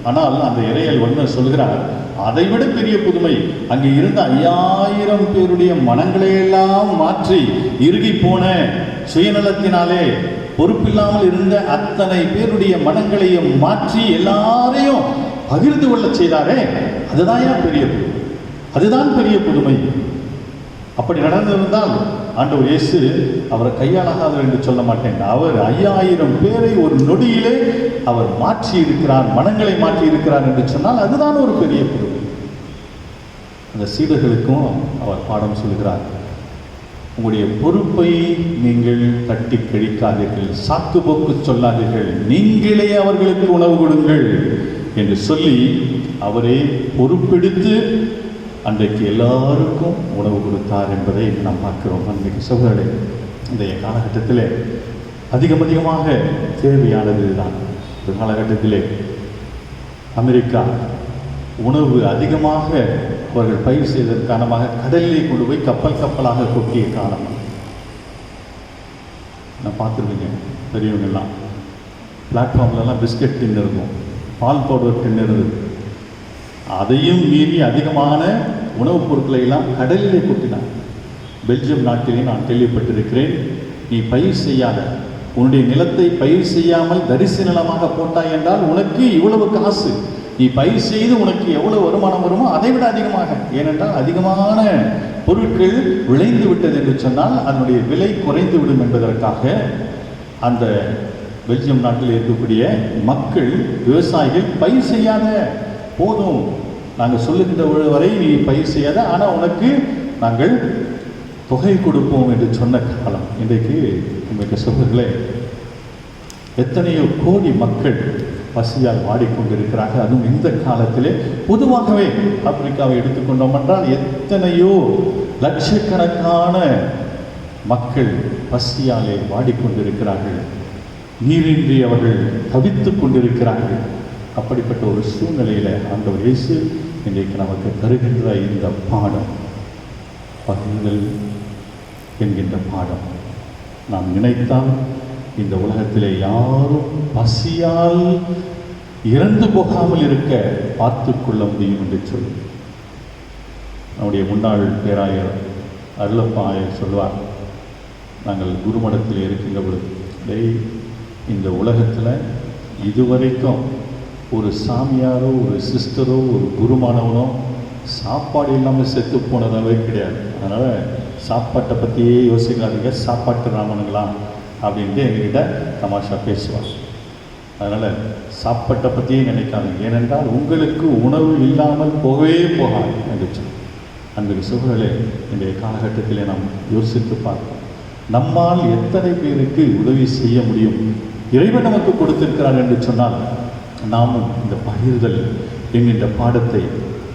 ஆனால் அந்த இறையியல் வல்லுநர் சொல்கிறார், அதைவிட பெரிய புதுமை, அங்கே இருந்த 5000 பேருடைய மனங்களையெல்லாம் மாற்றி, இறுகி போன சுயநலத்தினாலே பொறுப்பில்லாமல் இருந்த அத்தனை பேருடைய மனங்களையும் மாற்றி எல்லாரையும் பகிர்ந்து கொள்ள செய்தாரே, அதுதான் பெரிய புதுமை. அதுதான் பெரிய புதுமை. அப்படி நடந்திருந்தால் ஆண்டவர் இயேசு அவரை கையாளாகாதவர் என்று சொல்ல மாட்டேன். அவர் 5000 பேரை ஒரு நொடியிலே அவர் மாற்றி இருக்கிறார், மனங்களை மாற்றி இருக்கிறார் என்று சொன்னால் அதுதான் ஒரு பெரிய புதுமை. அந்த சீடர்களுக்கும் அவர் பாடம் சொல்கிறார். உங்களுடைய பொறுப்பை நீங்கள் தட்டி கழிக்காதீர்கள், சாக்கு போக்கு சொல்லாதீர்கள், நீங்களே அவர்களுக்கு உணவு கொடுங்கள் என்று சொல்லி அவரே பொறுப்பெடுத்து அன்றைக்கு எல்லாருக்கும் உணவு கொடுத்தார் என்பதை நாம் பார்க்கிறோம். அன்றைக்கு சகோதரர்களே, இன்றைய காலகட்டத்தில் அதிகமாக தேவையானது தான். இந்த காலகட்டத்திலே அமெரிக்கா உணவு அதிகமாக அவர்கள் பயிர் செய்ததன் காரணமாக கடலிலே கொண்டு போய் கப்பலாக கொட்டிய காலம். நான் பார்த்துருக்கீங்க, பெரியவங்கெல்லாம் பிளாட்ஃபார்ம்லலாம் பிஸ்கட் டின்னு இருக்கும், பால் பவுடர் டின்னு இருந்தது. அதையும் மீறி அதிகமான உணவுப் பொருட்களை எல்லாம் கடலிலே கொட்டினார். பெல்ஜியம் நாட்டிலே நான் கேள்விப்பட்டிருக்கிறேன், நீ பயிர் செய்யாத, உன்னுடைய நிலத்தை பயிர் செய்யாமல் தரிசு நிலமாக போட்டாய் என்றால் உனக்கு இவ்வளவு காசு, நீ பயிர் செய்து உனக்கு எவ்வளவு வருமானம் வருமோ அதை விட அதிகமாக, ஏனென்றால் அதிகமான பொருட்கள் விளைந்து விட்டது என்று சொன்னால் அதனுடைய விலை குறைந்து விடும் என்பதற்காக அந்த பெல்ஜியம் நாட்டில் இருக்கக்கூடிய மக்கள், விவசாயிகள் பயிர் செய்யாத, போதும் நாங்கள் சொல்லுகின்ற வரை நீ பயிர் செய்யாத, ஆனால் உனக்கு நாங்கள் தொகை கொடுப்போம் என்று சொன்ன காலம். இன்றைக்கு உங்களுக்கு சகோதரர்களே, எத்தனையோ கோடி மக்கள் பசியால் வாடிக்கொண்டிருக்கிறார்கள். அதுவும் இந்த காலத்திலே பொதுவாகவே ஆப்பிரிக்காவை எடுத்துக்கொண்டோம் என்றால் எத்தனையோ லட்சக்கணக்கான மக்கள் பசியாலே வாடிக்கொண்டிருக்கிறார்கள். நீரின்றி அவர்கள் தவித்துக் கொண்டிருக்கிறார்கள். அப்படிப்பட்ட ஒரு சூழ்நிலையில் ஆண்டவர் இயேசு இன்றைக்கு நமக்கு தருகின்ற இந்த பாடம், பகிர்தல் என்கின்ற பாடம், நாம் நினைத்தால் இந்த உலகத்திலே யாரும் பசியால் இறந்து போகாமல் இருக்க பார்த்து கொள்ள முடியும் என்று சொல்லி நம்முடைய முன்னாள் பேராயர் அருளப்பா சொல்வார். நாங்கள் குருமடத்தில் இருக்கின்ற பொழுது, இந்த உலகத்தில் இதுவரைக்கும் ஒரு சாமியாரோ ஒரு சிஸ்டரோ ஒரு குருமானவனோ சாப்பாடு இல்லாமல் செத்து போனதாகவே கிடையாது. அதனால் சாப்பாட்டை பற்றியே யோசிக்காதீங்க, சாப்பாட்டு ராமனுங்களா அப்படின்ட்டு எங்ககிட்ட தமாஷா பேசுவார். அதனால் சாப்பாட்டை பற்றியே நினைக்காதீங்க, ஏனென்றால் உங்களுக்கு உணவு இல்லாமல் போகவே போகாது என்று சொல்லி. அன்றைக்கு சூழலே இன்றைய காலகட்டத்திலே நாம் யோசித்து பார்ப்போம், நம்மால் எத்தனை பேருக்கு உதவி செய்ய முடியும், இறைவன் நமக்கு கொடுத்திருக்கிறார் என்று சொன்னால் நாமும் இந்த பகிர்தல் என்கின்ற பாடத்தை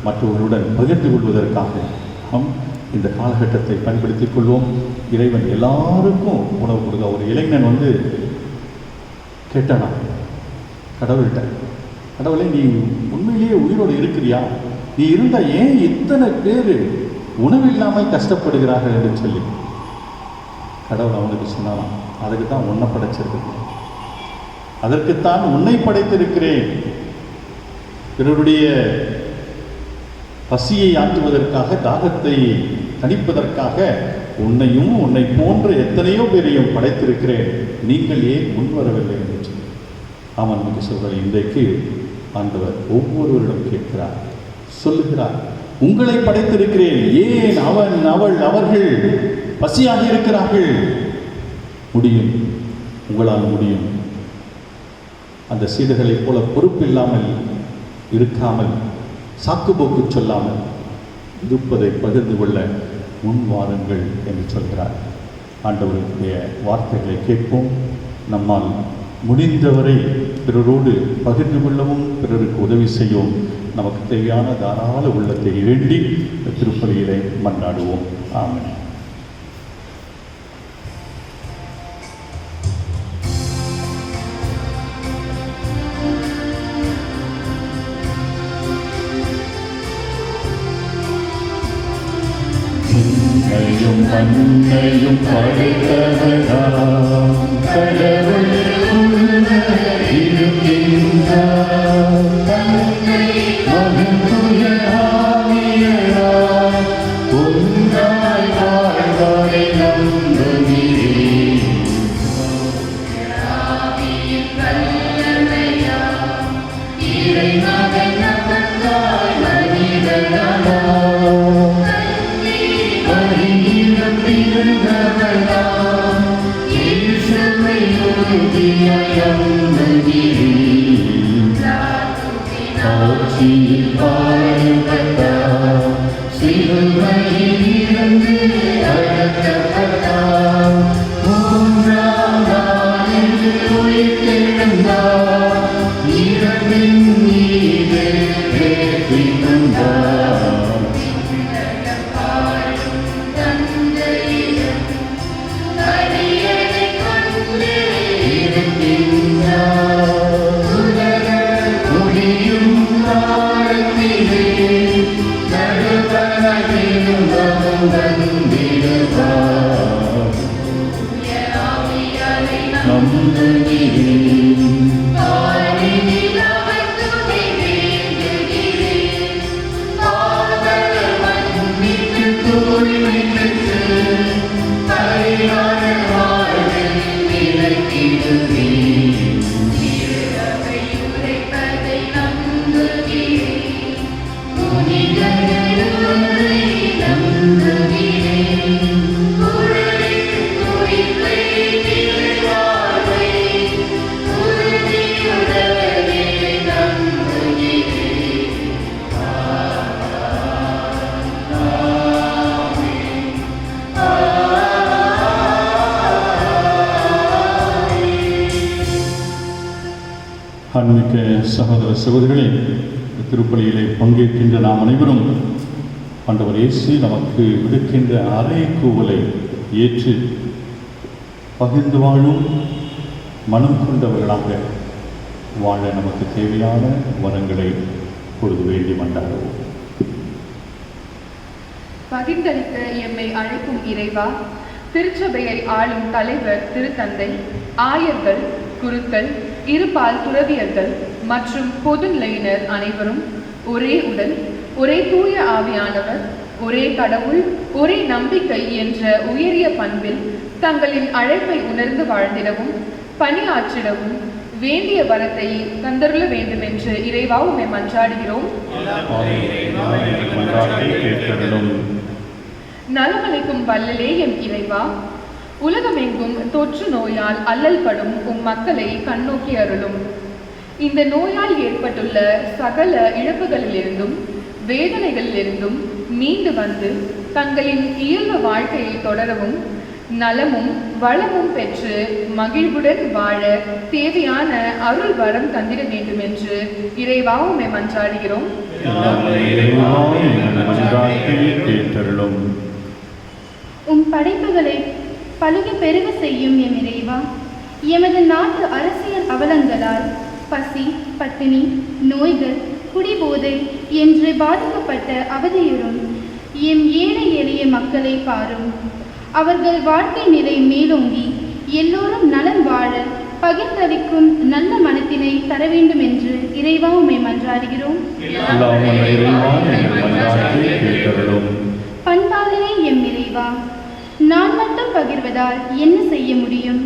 மற்றவர்களுடன் பகிர்ந்து கொள்வதற்காக நாம் இந்த காலகட்டத்தை பயன்படுத்திக் கொள்வோம். இறைவன் எல்லாருக்கும் உணவு கொடுக்க. ஒரு இளைஞன் கேட்டானா கடவுள்கிட்ட, கடவுளே நீ உண்மையிலேயே உயிரோடு இருக்கிறியா, நீ இருந்தால் ஏன் இத்தனை பேர் உணவு இல்லாமல் கஷ்டப்படுகிறார்கள் என்று சொல்லி கடவுள் அவனுக்கு சொன்னாலாம், அதுக்கு தான் உன்னை படைச்சிருக்கு, அதற்குத்தான் உன்னை படைத்திருக்கிறேன், பிறருடைய பசியை ஆற்றுவதற்காக, தாகத்தை தணிப்பதற்காக உன்னையும் உன்னை போன்ற எத்தனையோ பேரையும் படைத்திருக்கிறேன், நீங்கள் ஏன் முன்வரவில்லை என்று சொல்லி. ஆமாம், நமக்கு சொல்கிற இன்றைக்கு ஆண்டவர் ஒவ்வொருவரிடம் கேட்கிறார், சொல்லுகிறார், உங்களை படைத்திருக்கிறேன், ஏன் அவன் அவள் அவர்கள் பசியாக இருக்கிறார்கள்? முடியும், உங்களால் முடியும். அந்த சீடர்களைப் போல பொறுப்பில்லாமல் இருக்காமல், சாக்குப்போக்கு சொல்லாமல், இருப்பதை பகிர்ந்து கொள்ள முன் வாருங்கள் என்று சொல்கிறார். ஆண்டவருடைய வார்த்தைகளை கேட்போம். நம்மால் முடிந்தவரை பிறரோடு பகிர்ந்து கொள்ளவும் பிறருக்கு உதவி செய்யவும் நமக்கு தேவையான தாராள உள்ளத்தை வேண்டி திருப்பலியிலே மன்றாடுவோம். ஆமென். விண்ணையும் மண்ணையும் படைத்தவராம் கடவுள் ஒருவர் இருக்கின்றார். தந்தை மகன் தூய ஆவியார் ஒன்றாய் வாழ்வாரை நம்புகிறேன். இறைமகன் நமக்காய் மனிதனானார். மரியிடம் பிறந்தவளாம் இயேசுவை உறுதியாய் நம்புகிறேன். ஆட்சியில் பாடுபட்டார், சிலுவையில் இறந்து அடக்கப்பட்டார், மூன்றாம் நாளில் உயிர்த்தெழுந்தார், இறப்பின் மீது வெற்றி கொண்டார். ஆன்மீக சகோதர சகோதரிகளே, திருப்பலியிலே பங்கேற்கின்ற நாம் அனைவரும் ஆண்டவர் இயேசு நமக்கு விடுக்கின்ற அறைகூவலை ஏற்று பகிர்ந்து வாழும் மனம் கொண்டவர்களாக வாழ நமக்கு தேவையான வரங்களை பொழுது வேண்டி மன்றாடுவோம். பகிர்ந்தளிக்க எம்மை அழைக்கும் இறைவா, திருச்சபையை ஆளும் தலைவர் திருத்தந்தை, ஆயர்கள், குருக்கள், இருபால் துறவியர்கள் மற்றும் பொது நிலையினர் அனைவரும் ஒரே உடல், ஒரே தூய ஆவியானவர், ஒரே கடவுள், ஒரே நம்பிக்கை என்ற உயரிய பண்பில் தங்களின் அழைப்பை உணர்ந்து வாழ்ந்திடவும் பணியாற்றிடவும் வேண்டிய வரத்தை தந்தருள வேண்டும் என்று இறைவா உம்மை மன்றாடுகிறோம். நலமளிக்கும் வல்லலே எம் இறைவா, உலகமெங்கும் தொற்று நோயால் அல்லல்படும் உம் மக்களை கண்ணோக்கி அருளும். இந்த நோயால் ஏற்பட்டுள்ள சகல இழப்புகளிலிருந்தும் வேதனைகளிலிருந்தும் மீண்டு வந்து தங்களின் இயல்பு வாழ்க்கையை தொடரவும் நலமும் வளமும் பெற்று மகிழ்வுடன் வாழ தேவையான அருள் வரம் தந்திட வேண்டும் என்று இறைவா உம்மை மன்றாடுகிறோம். உம் படைப்புகளை பலுகி பெருக செய்யும் எம் இறைவா, எமது நாட்டு அரசியல் அவலங்களால் பசி, பட்டினி, நோய்கள், குடிபோதை என்று பாதிக்கப்பட்ட அவதியுறும் எம் ஏழை எளிய மக்களை பாரும். அவர்கள் வாழ்க்கை நிலை மேலோங்கி எல்லோரும் நலன் வாழ பகிர்ந்தளிக்கும் நல்ல மனத்தினை தர வேண்டும் என்று இறைவா உம்மை மன்றாடுகிறோம். பண்பாளரே எம் இறைவா, நான் மட்டும் பகிர்வதால் என்ன செய்ய முடியும்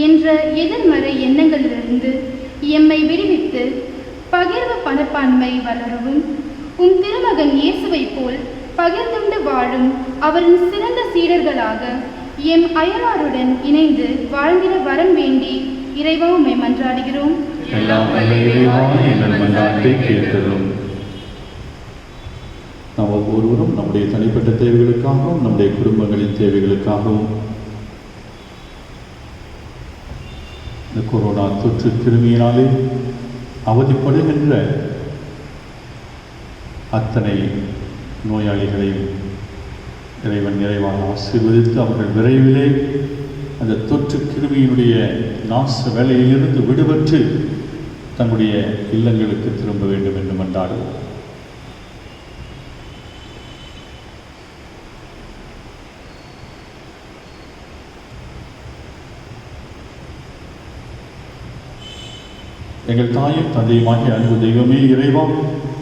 என்ற எதிர்மறை எண்ணங்களிலிருந்து எம்மை விடுவித்து பகிர்வு பணப்பான்மை வளரவும் உம் திருமகன் இயேசுவை போல் பகிர்ந்துண்டு வாழும் அவரின் சிறந்த சீடர்களாக எம் அயலாருடன் இணைந்து வாழ்ந்திட வரம் வேண்டி இறைவா உம்மை மன்றாடுகிறோம். நாம் ஒவ்வொருவரும் நம்முடைய தனிப்பட்ட தேவைகளுக்காகவும் நம்முடைய குடும்பங்களின் தேவைகளுக்காகவும் இந்த கொரோனா தொற்று கிருமியினாலே அவதிப்படுகின்ற அத்தனை நோயாளிகளையும் இறைவன் நிறைவாக ஆசீர்வதித்து அவர்கள் விரைவிலே அந்த தொற்று கிருமியினுடைய நாச வேலையிலிருந்து விடுபட்டு தங்களுடைய இல்லங்களுக்கு திரும்ப வேண்டும் என்று மன்றாடுவோம். எங்கள் தாயும் தந்தையுமாகிய அன்பு தெய்வமே இறைவா,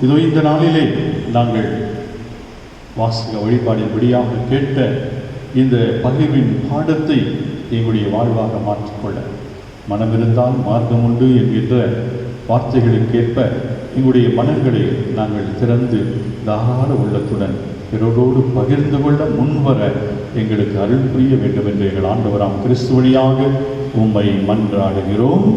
இதோ இந்த நாளிலே நாங்கள் வாசக வழிபாடின் வழியாக கேட்ட இந்த பகிர்வின் பாடத்தை எங்களுடைய வாழ்வாக மாற்றிக்கொள்ள மனமிருந்தால் மார்க்கம் உண்டு என்கின்ற வார்த்தைகளுக்கேற்ப எங்களுடைய மனங்களை நாங்கள் திறந்து தாராள உள்ளத்துடன் பிறரோடு பகிர்ந்து கொள்ள முன்வர எங்களுக்கு அருள் புரிய வேண்டும் என்று எங்கள் ஆண்டவராம் கிறிஸ்து வழியாக உம்மை மன்றாடுகிறோம்.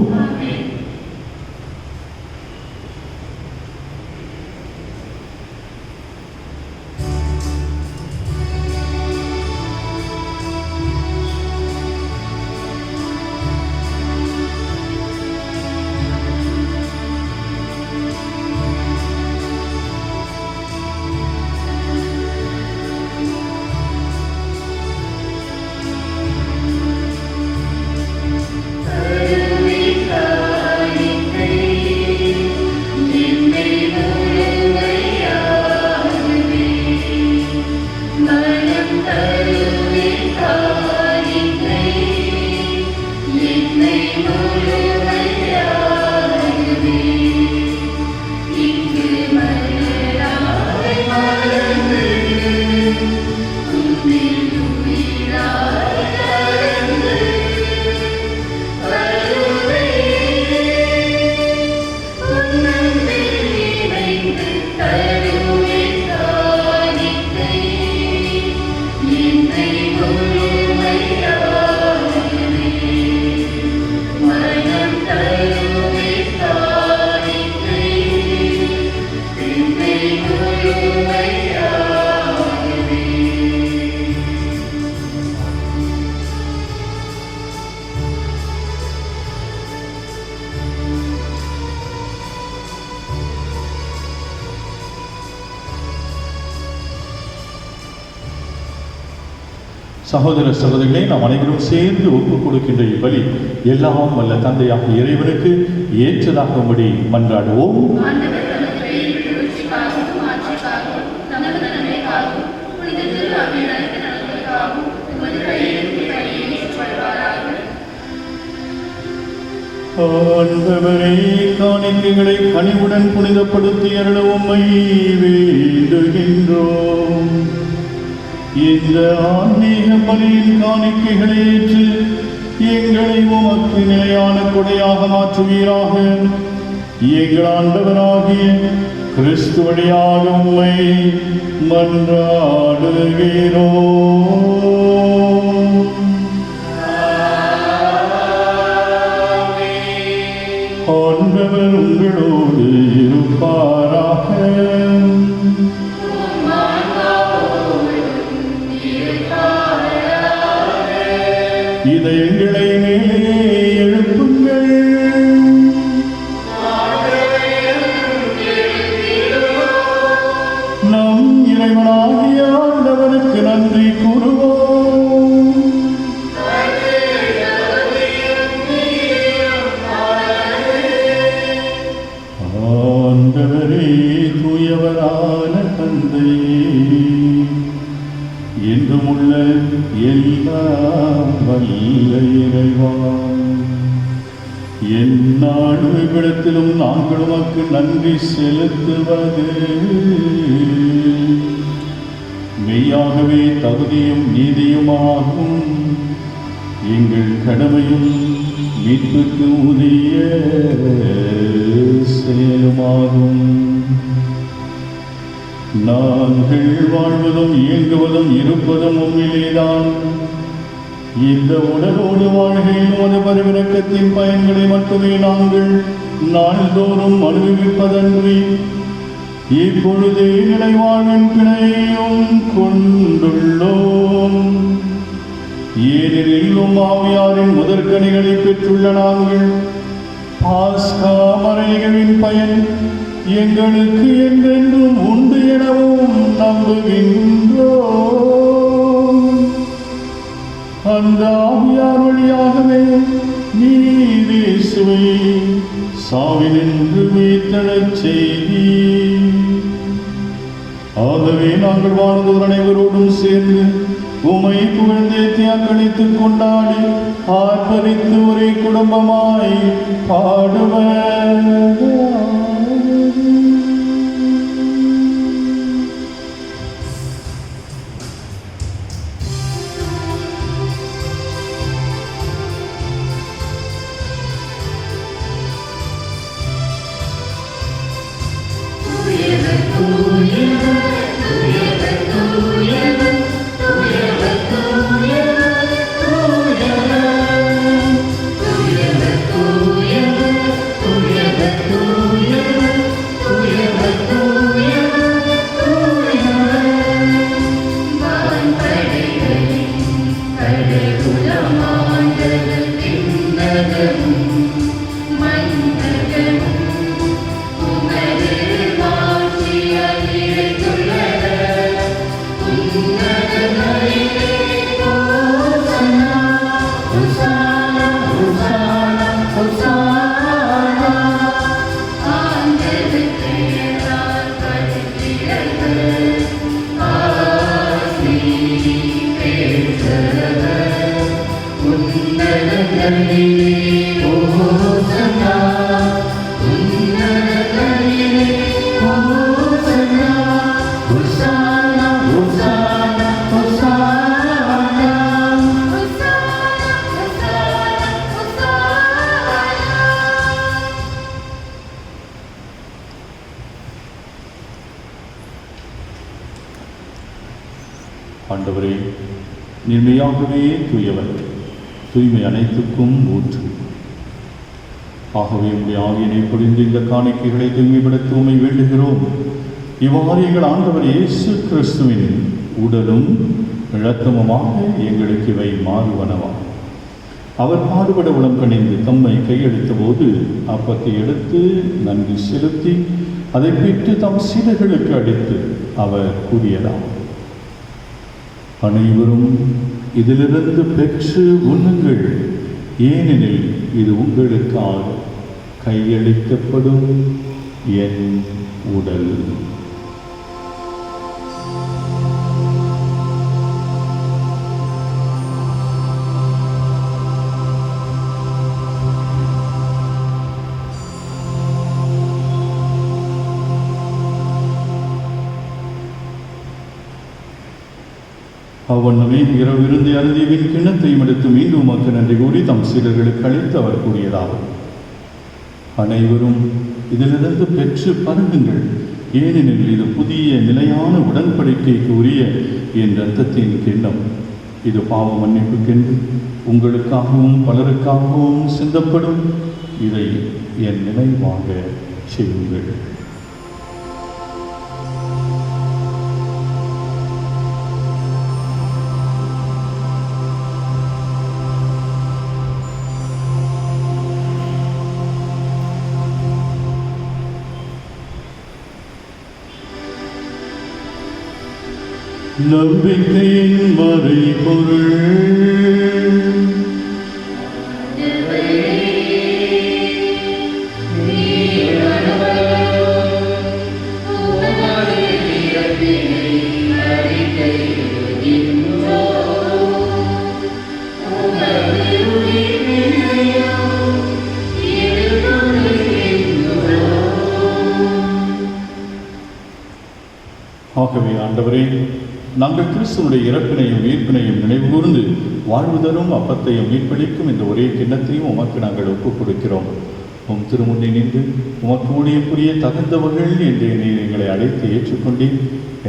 சகோதர சகோதரிகளை நாம் அனைவரும் சேர்ந்து ஒப்புக் கொடுக்கின்ற இவ்வழி எல்லாம் வல்ல தந்தையாக இறைவனுக்கு ஏற்றதாகும்படி மன்றாடுவோம். ஆண்டவரே, காணிக்கைகளை கனிவுடன் புனிதப்படுத்தி அருள உம்மை வேண்டுகின்றோம். இந்த ஆன்மீக பலியின் காணிக்கைகளை ஏற்று எங்களை உமக்கு நிலையான கொடையாக மாற்றுவீராக. எங்கள் ஆண்டவராகிய கிறிஸ்து வழியாக உம்மை மன்றாடுகிறோம். ஆண்டவர் உங்களோடு இருப்பாராக. இதயங்களை மேலே எழுப்புங்கள். நம் இறைவனாகிய ஆண்டவருக்கு நன்றி கூறுவோம். ஆண்டவரே, தூயவரான தந்தையே, என்றுமுள்ள எல்லாம் வல்ல இறைவா, எந்நாடுகளிடத்திலும் நாங்கள் உமக்கு நன்றி செலுத்துவது மெய்யாகவே தகுதியும் நீதியுமாகும். எங்கள் கடமையும் மீட்புக்கு உரிய செயலுமாகும். நாங்கள் வாழ்வதும் இயங்குவதும் இருப்பதும் உண்மையிலேதான். இந்த உடலோடு வாழ்கையில் உமது பரிவிரக்கத்தின் பயன்களை மட்டுமே நாங்கள் நாள்தோறும் அனுபவிப்பதன்றி இப்பொழுது நிலைவாழ்வின் பிணையும் கொண்டுள்ளோம். ஏனெனில் ஆவியாரின் முதற்கனிகளை பெற்றுள்ள நாங்கள் பாஸ்கா மறைகளின் பயன் எங்களுக்கு என்றென்றும் உண்டு எனவும் நம்புகின்றோம். அந்த ஆவியார் வழியாகவே நீர் இயேசுவை சாவினின்று மீட்டெழச் செய்தீர். ஆகவே நாங்கள் வாழ்ந்தோர் அனைவரோடும் சேர்ந்து உமை புகழ்ந்தேத்தி அக்களித்துக் கொண்டாடி ஆர்ப்பரித்து ஒரே குடும்பமாய் பாடுவர். ஆண்டவரே, நிர்மையாகவே தூயவர், தூய்மை அனைத்துக்கும் ஊற்று. ஆகவே உடைய ஆவியினை பொழிந்து இந்த காணிக்கைகளை தூய்மைப்படுத்த உம்மை வேண்டுகிறோம். இவ்வாறு எங்கள் ஆண்டவர் இயேசு கிறிஸ்துவின் உடலும் இரத்தமுமாக எங்களுக்கு இவை மாறுவனவா. அவர் பாடுபட உளம் கணிந்து தம்மை கையெழுத்த போது அப்பத்தை எடுத்து நன்றி செலுத்தி அதை பெற்று தம் சீடர்களுக்கு அளித்து அவர் கூறியதாம், அனைவரும் இதிலிருந்து பெற்று உண்ணுங்கள், ஏனெனில் இது உங்களுக்காக கையளிக்கப்படும் என் உடல். அவ்வண்ணமே இரவிருந்து அருந்தியவின் கிண்ணத்தையும் எடுத்து மீண்டும் உமக்கு நன்றி கூறி தம் சீடர்களுக்கு அளித்து அவர் கூறியதாகும், அனைவரும் இதிலிருந்து பெற்று பருகுங்கள், ஏனெனில் இது புதிய நிலையான உடன்படிக்கைக்கு உரிய என் இரத்தத்தின் கிண்ணம். இது பாவ மன்னிப்புக்கென்று உங்களுக்காகவும் பலருக்காகவும் சிந்தப்படும். இதை என் நினைவாக செய்யுங்கள். நம்பிக்கையின் மறைபொருள் ஆகவே ஆண்டவரே, நாங்கள் கிறிஸ்துவனுடைய இறப்பினையும் உயிர்ப்பினையும் நினைவு கூர்ந்து வாழ்வு தரும் அப்பத்தையும் மீட்பளிக்கும் இந்த ஒரே கிண்ணத்தையும் உமக்கு நாங்கள் ஒப்புக் கொடுக்கிறோம். உம் திருமுன்னே நின்று உமக்கு ஊழியப்புரிய தகுந்தவர்கள் என்று நீர் எங்களை அழைத்து ஏற்றுக்கொண்டேன்.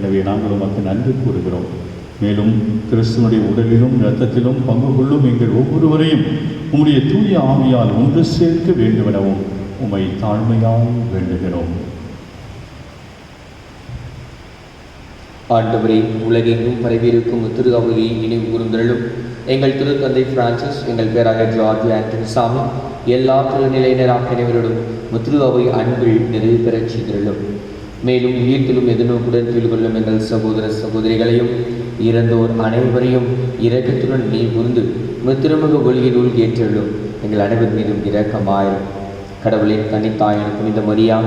எனவே நாங்கள் உமக்கு நன்றி கூறுகிறோம். மேலும் கிறிஸ்துவனுடைய உடலிலும் இரத்தத்திலும் பங்கு கொள்ளும் எங்கள் ஒவ்வொருவரையும் உம்முடைய தூய ஆவியால் ஒன்று சேர்க்க வேண்டுமெனவும் உம்மை தாழ்மையால் வேண்டுகிறோம். ஆண்டவரே, உலகெங்கும் பரவியிருக்கும் திரு அவையை நினைவு கூர்ந்தருளும். எங்கள் திருத்தந்தை பிரான்சிஸ், எங்கள் பேராயர் ஜார்ஜ் ஆண்டனி சாமி, எல்லா திருநிலையினராக அனைவரோடும் திரு அவை அன்பில் நிறைவு பெறச் செய்திருளும். மேலும் உயிர்த்திலும் எதிர்நோக்குடன் கொள்ளும் எங்கள் சகோதர சகோதரிகளையும் இறந்தோர் அனைவரையும் இரக்கத்துடன் நீ கூர்ந்து திருமுக ஒளியினுள் ஏற்றலும். எங்கள் அனைவர் மீதும் இரக்கமாயிரும். கடவுளின் தனித்தாயான புனித மரியா,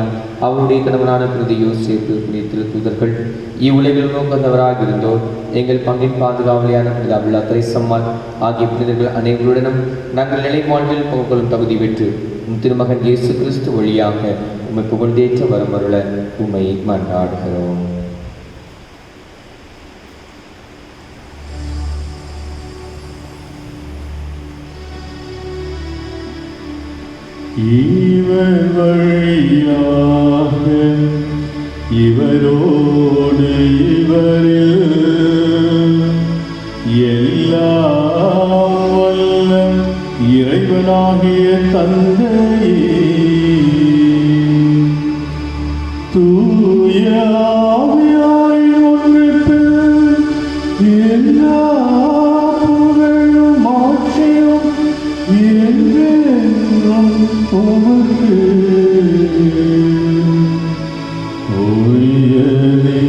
அவருடைய கணவனான புனித யோசேப்பு, புனித திருத்தூதர்கள், இவ்வுலகில் நோக்கந்தவராக இருந்தோர், எங்கள் பங்கின் பாதுகாவலியான புனித அபுல்லா திரைசம்மாள் ஆகிய புனிதர்கள் அனைவருடனும் நாங்கள் நிலை வாழ்வில் பங்குகொள்ளும் தகுதி பெற்று திருமகன் இயேசு கிறிஸ்து வழியாக உம்மை புகழ்ந்தேற்ற வரமருள உம்மை மன்றாடுகிறோம். இவர் வழியாக இவரோடு இவரில் எல்லாம் வல்ல இறைவனாகிய தந்தையே, தூய ஆவியாரின் ஒன்றிப்பில் எல்லா புகழும் ஆட்சியும் என்றென்றும் உமக்கு உரியதே.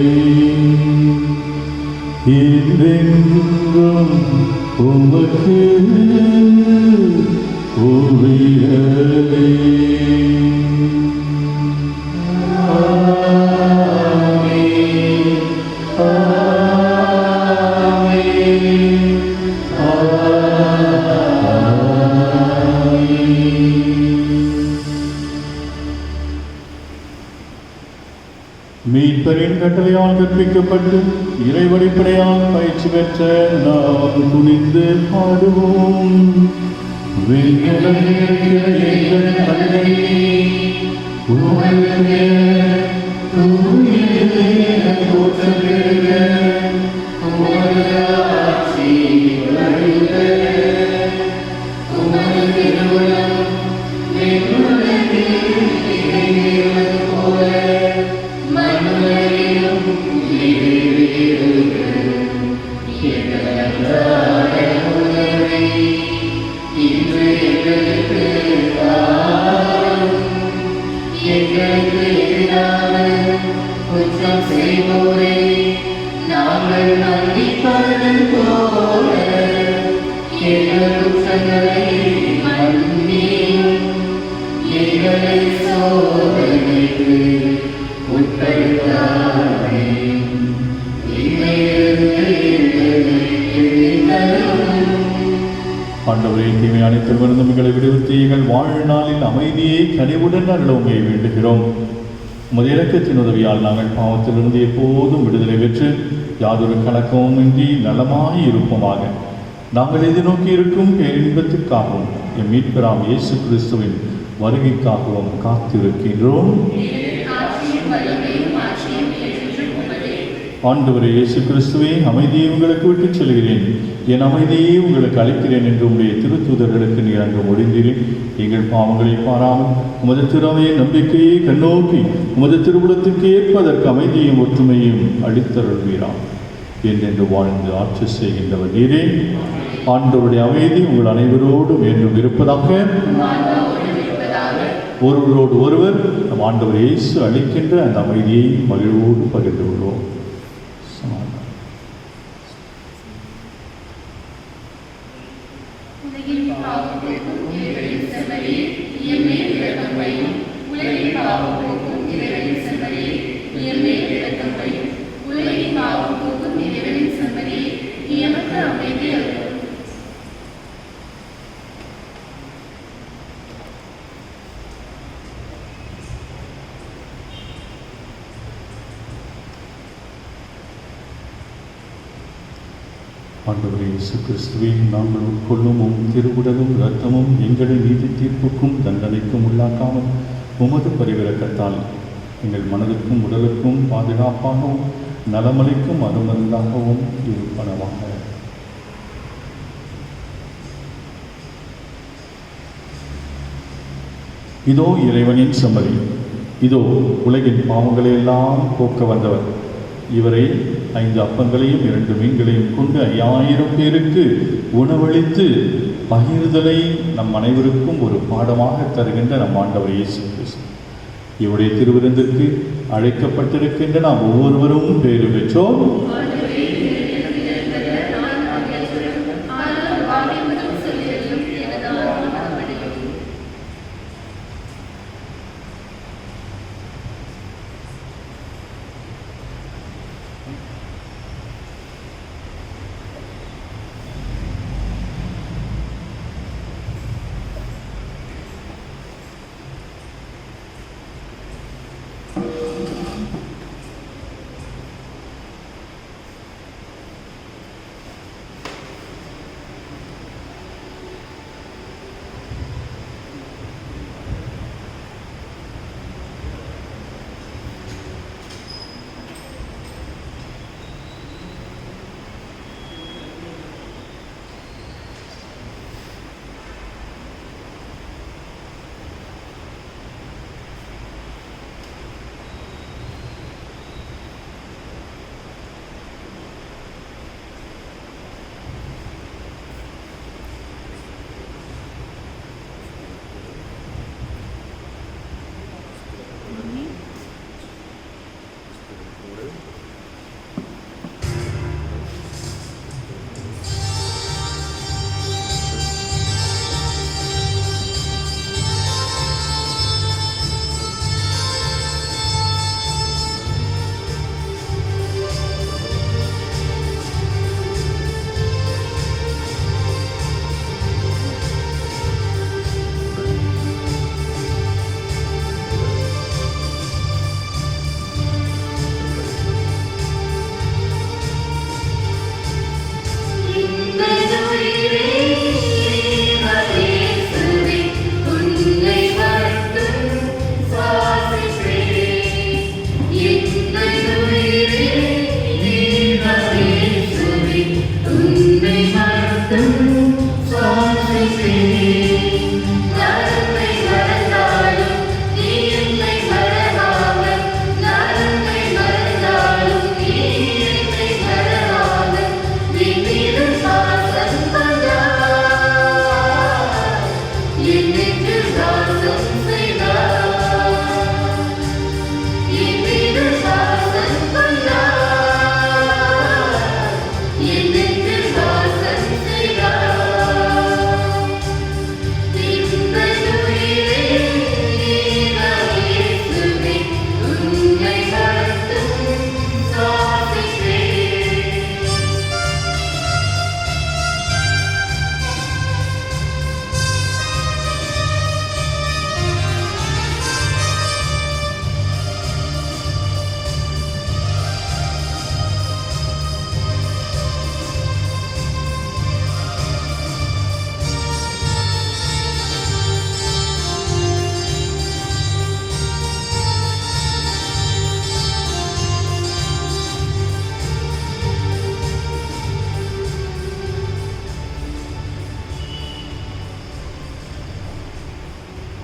என்றென்றும் உமக்கு உரியதே. மீட்பரின் கட்டளையால் கற்பிக்கப்பட்டு இறைவழிப்படையால் பயிற்சி பெற்ற நாம் துணிந்து பாடுவோம். ஆண்டவரே, தீமை அனைத்திலிருந்து எங்களை விடுவித்து எங்கள் வாழ்நாளில் அமைதியை கனிவுடன் அருளவுமே வேண்டுகிறோம். உமது இரக்கத்தின் உதவியால் நாங்கள் பாவத்திலிருந்து எப்போதும் விடுதலை பெற்று யாதொரு கலக்கமும் இன்றி நலமாய் இருப்போமாக. நாங்கள் எதிர்நோக்கி இருக்கும் பேரின்பத்திற்காகவும் எம் மீட்பராம் இயேசு கிறிஸ்துவின் வருகைக்காகவும் காத்திருக்கின்றோம். ஆண்டவரே இயேசு கிறிஸ்துவே, அமைதியை உங்களுக்கு விட்டுச் செல்கிறேன், என் அமைதியை உங்களுக்கு அளிக்கிறேன் என்று உடைய திருத்தூதர்களுக்கு நீர் அங்கு முடிந்தீரேன். எங்கள் பாவங்களை பாராமல் உமது திறமையை நம்பிக்கையை கண்ணோக்கி உமது திருவுளத்துக்கு ஏற்பதற்கு அமைதியும் ஒற்றுமையும் அளித்தருள்வீராம் என்றென்று வாழ்ந்து ஆட்சி செய்கின்றவர் நீரே. ஆண்டவருடைய அமைதி உங்கள் அனைவரோடும் என்றும் இருப்பதாக. ஒருவரோடு ஒருவர் நம் ஆண்டவர் இயேசு அளிக்கின்ற அந்த அமைதியை மகிழ்வோடு பகிர்ந்து கொள்வோம். ஆண்டவரே இயேசு கிறிஸ்துவே, நாங்கள் உட்கொள்ளும் திருவுடலும் இரத்தமும் எங்களை நீதி தீர்ப்புக்கும் தண்டனைக்கும் உள்ளாக்காமல் உமது பரிவிரக்கத்தால் எங்கள் மனதுக்கும் உடலுக்கும் பாதுகாப்பாகவும் நலமளிக்கும் அருமருந்தாகவும் இருப்பனவாக. இதோ இறைவனின் செம்மறி, இதோ உலகின் பாவங்களை எல்லாம் போக்க வந்தவர். இவரை 5 அப்பங்களையும் 2 மீன்களையும் கொண்டு 5000 பேருக்கு உணவளித்து பகிர்தலை நம் அனைவருக்கும் ஒரு பாடமாக தருகின்ற நம் ஆண்டவர் இயேசு கிறிஸ்து. இவருடைய திருவிருந்திற்கு அழைக்கப்பட்டிருக்கின்ற நாம் ஒவ்வொருவரும் பேறு பெற்றோம்.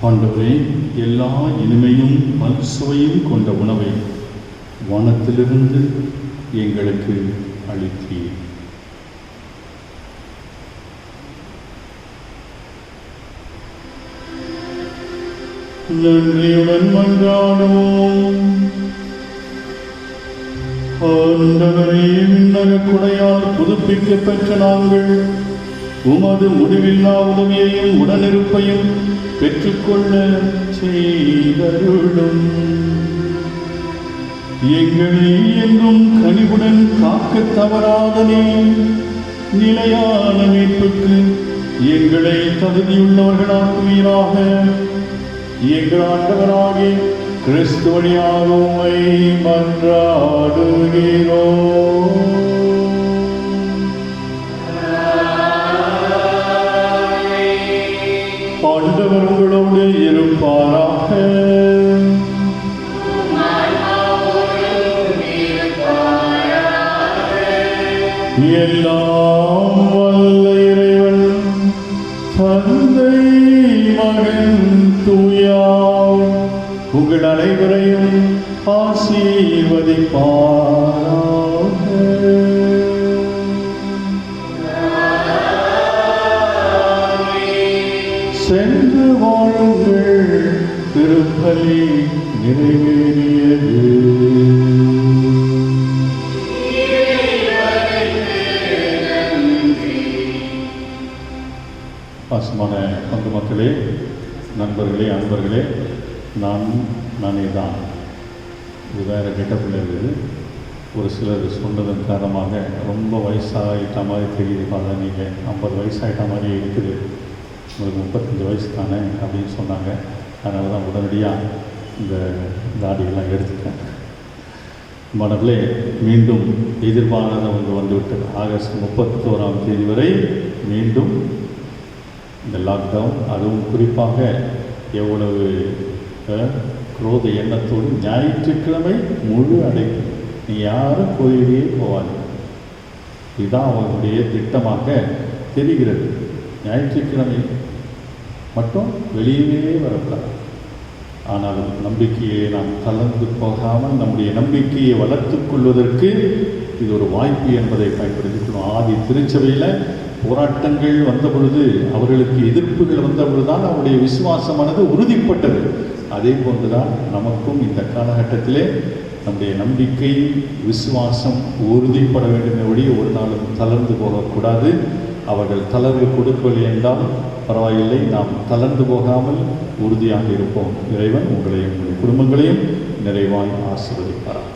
ஆண்டவரே, எல்லா இனிமையும் பல்சுவையும் கொண்ட உணவை வானத்திலிருந்து எங்களுக்கு அளித்தீர். நன்றியுடன் மன்றாடுவோம். ஆண்டவரே, விண்ணக கொடையால் புதுப்பிக்க பெற்ற நாங்கள் உமது முடிவில்லா உதவியையும் உடனிருப்பையும் பெற்றுக்கொள்ள செய்தருளும். எங்களை என்றும் கனிவுடன் காக்க தவறாதனே, நிலையான மீட்புக்கு எங்களை தகுதியுள்ளவர்களாக்குவீராக. எங்கள் ஆண்டவராகிய கிறிஸ்து வழியாக உம்மை மன்றாடுகிறோம். ஆண்டவர் உங்களோடு இருப்பாராக. எல்லாம் வல்ல இறைவன் தந்தை மகன் தூயார் உங்கள் அனைவரையும் ஆசீர்வதிப்பாராக. சென்று வாழுங்கள், திருப்பலி நிறைவேறியது. பாசமான பங்கு மக்களே, நண்பர்களே, அன்பர்களே, நானே தான். இது வேறு கெட்டப்பில் இருக்குது. ஒரு சிலர் சொன்னதன் காரணமாக ரொம்ப வயசாகிட்ட மாதிரி தெரியுது. பார்த்தா நீங்கள் 50 வயசாகிட்ட மாதிரி இருக்குது, உங்களுக்கு 35 வயசு தானே அப்படின்னு சொன்னாங்க. அதனால தான் உடனடியாக இந்த தாடியெல்லாம் எடுத்துட்டேன். மனதிலே மீண்டும் எதிர்பாராத ஒன்று வந்துவிட்டது. ஆகஸ்ட் 31ஆம் தேதி வரை மீண்டும் இந்த லாக்டவுன். அதுவும் குறிப்பாக எவ்வளவு குரோத எண்ணத்தோடு ஞாயிற்றுக்கிழமை முழு அடைப்பு, நீ யாரும் கோயிலே போவாங்க. இதுதான் அவர்களுடைய திட்டமாக தெரிகிறது. ஞாயிற்றுக்கிழமை மட்டும் வெளியே வரக்கூடாது. ஆனாலும் நம்பிக்கையை நாம் கலந்து போகாமல் நம்முடைய நம்பிக்கையை வளர்த்துக் கொள்வதற்கு இது ஒரு வாய்ப்பு என்பதை பயன்படுத்திக்கணும். ஆதி திருச்சபையில் போராட்டங்கள் வந்த பொழுது, அவர்களுக்கு எதிர்ப்புகள் வந்த பொழுதுதான் அவருடைய விசுவாசமானது உறுதிப்பட்டது. அதே போன்றுதான் நமக்கும் இந்த காலகட்டத்திலே நம்முடைய நம்பிக்கை, விசுவாசம் உறுதிப்பட வேண்டுமே ஒரு நாளும் தளர்ந்து போகக்கூடாது. அவர்கள் தளர்வு கொடுக்கவில்லை என்றால் பரவாயில்லை, நாம் தளர்ந்து போகாமல் உறுதியாக இருப்போம். இறைவன் உங்களையும் உங்களுடைய குடும்பங்களையும் நிறைவாய் ஆசீர்வதிப்பார்.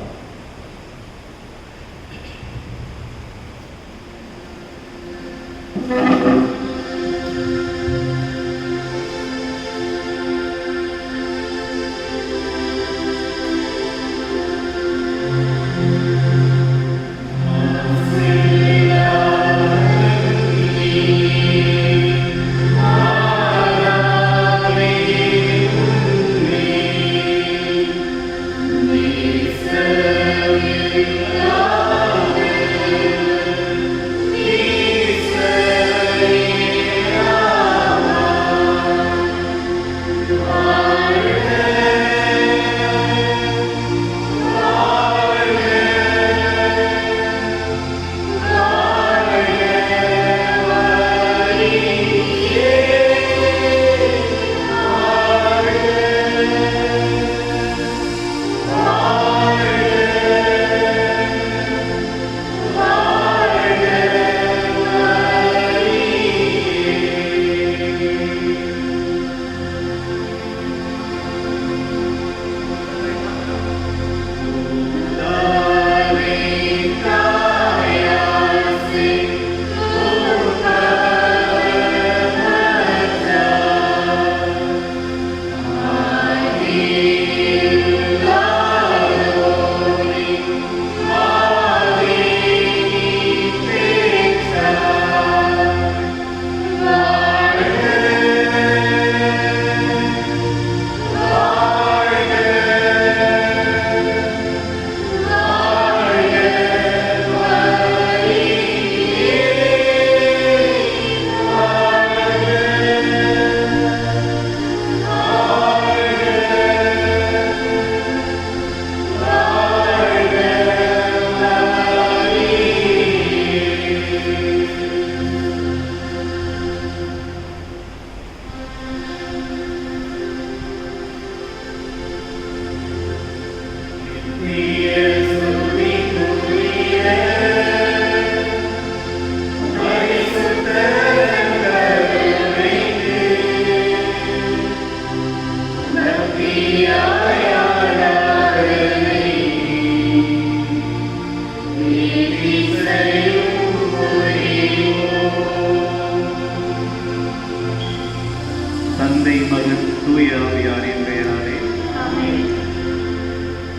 தந்தை, மகன், தூய ஆவியாரின் பெயராலே. ஆமென்.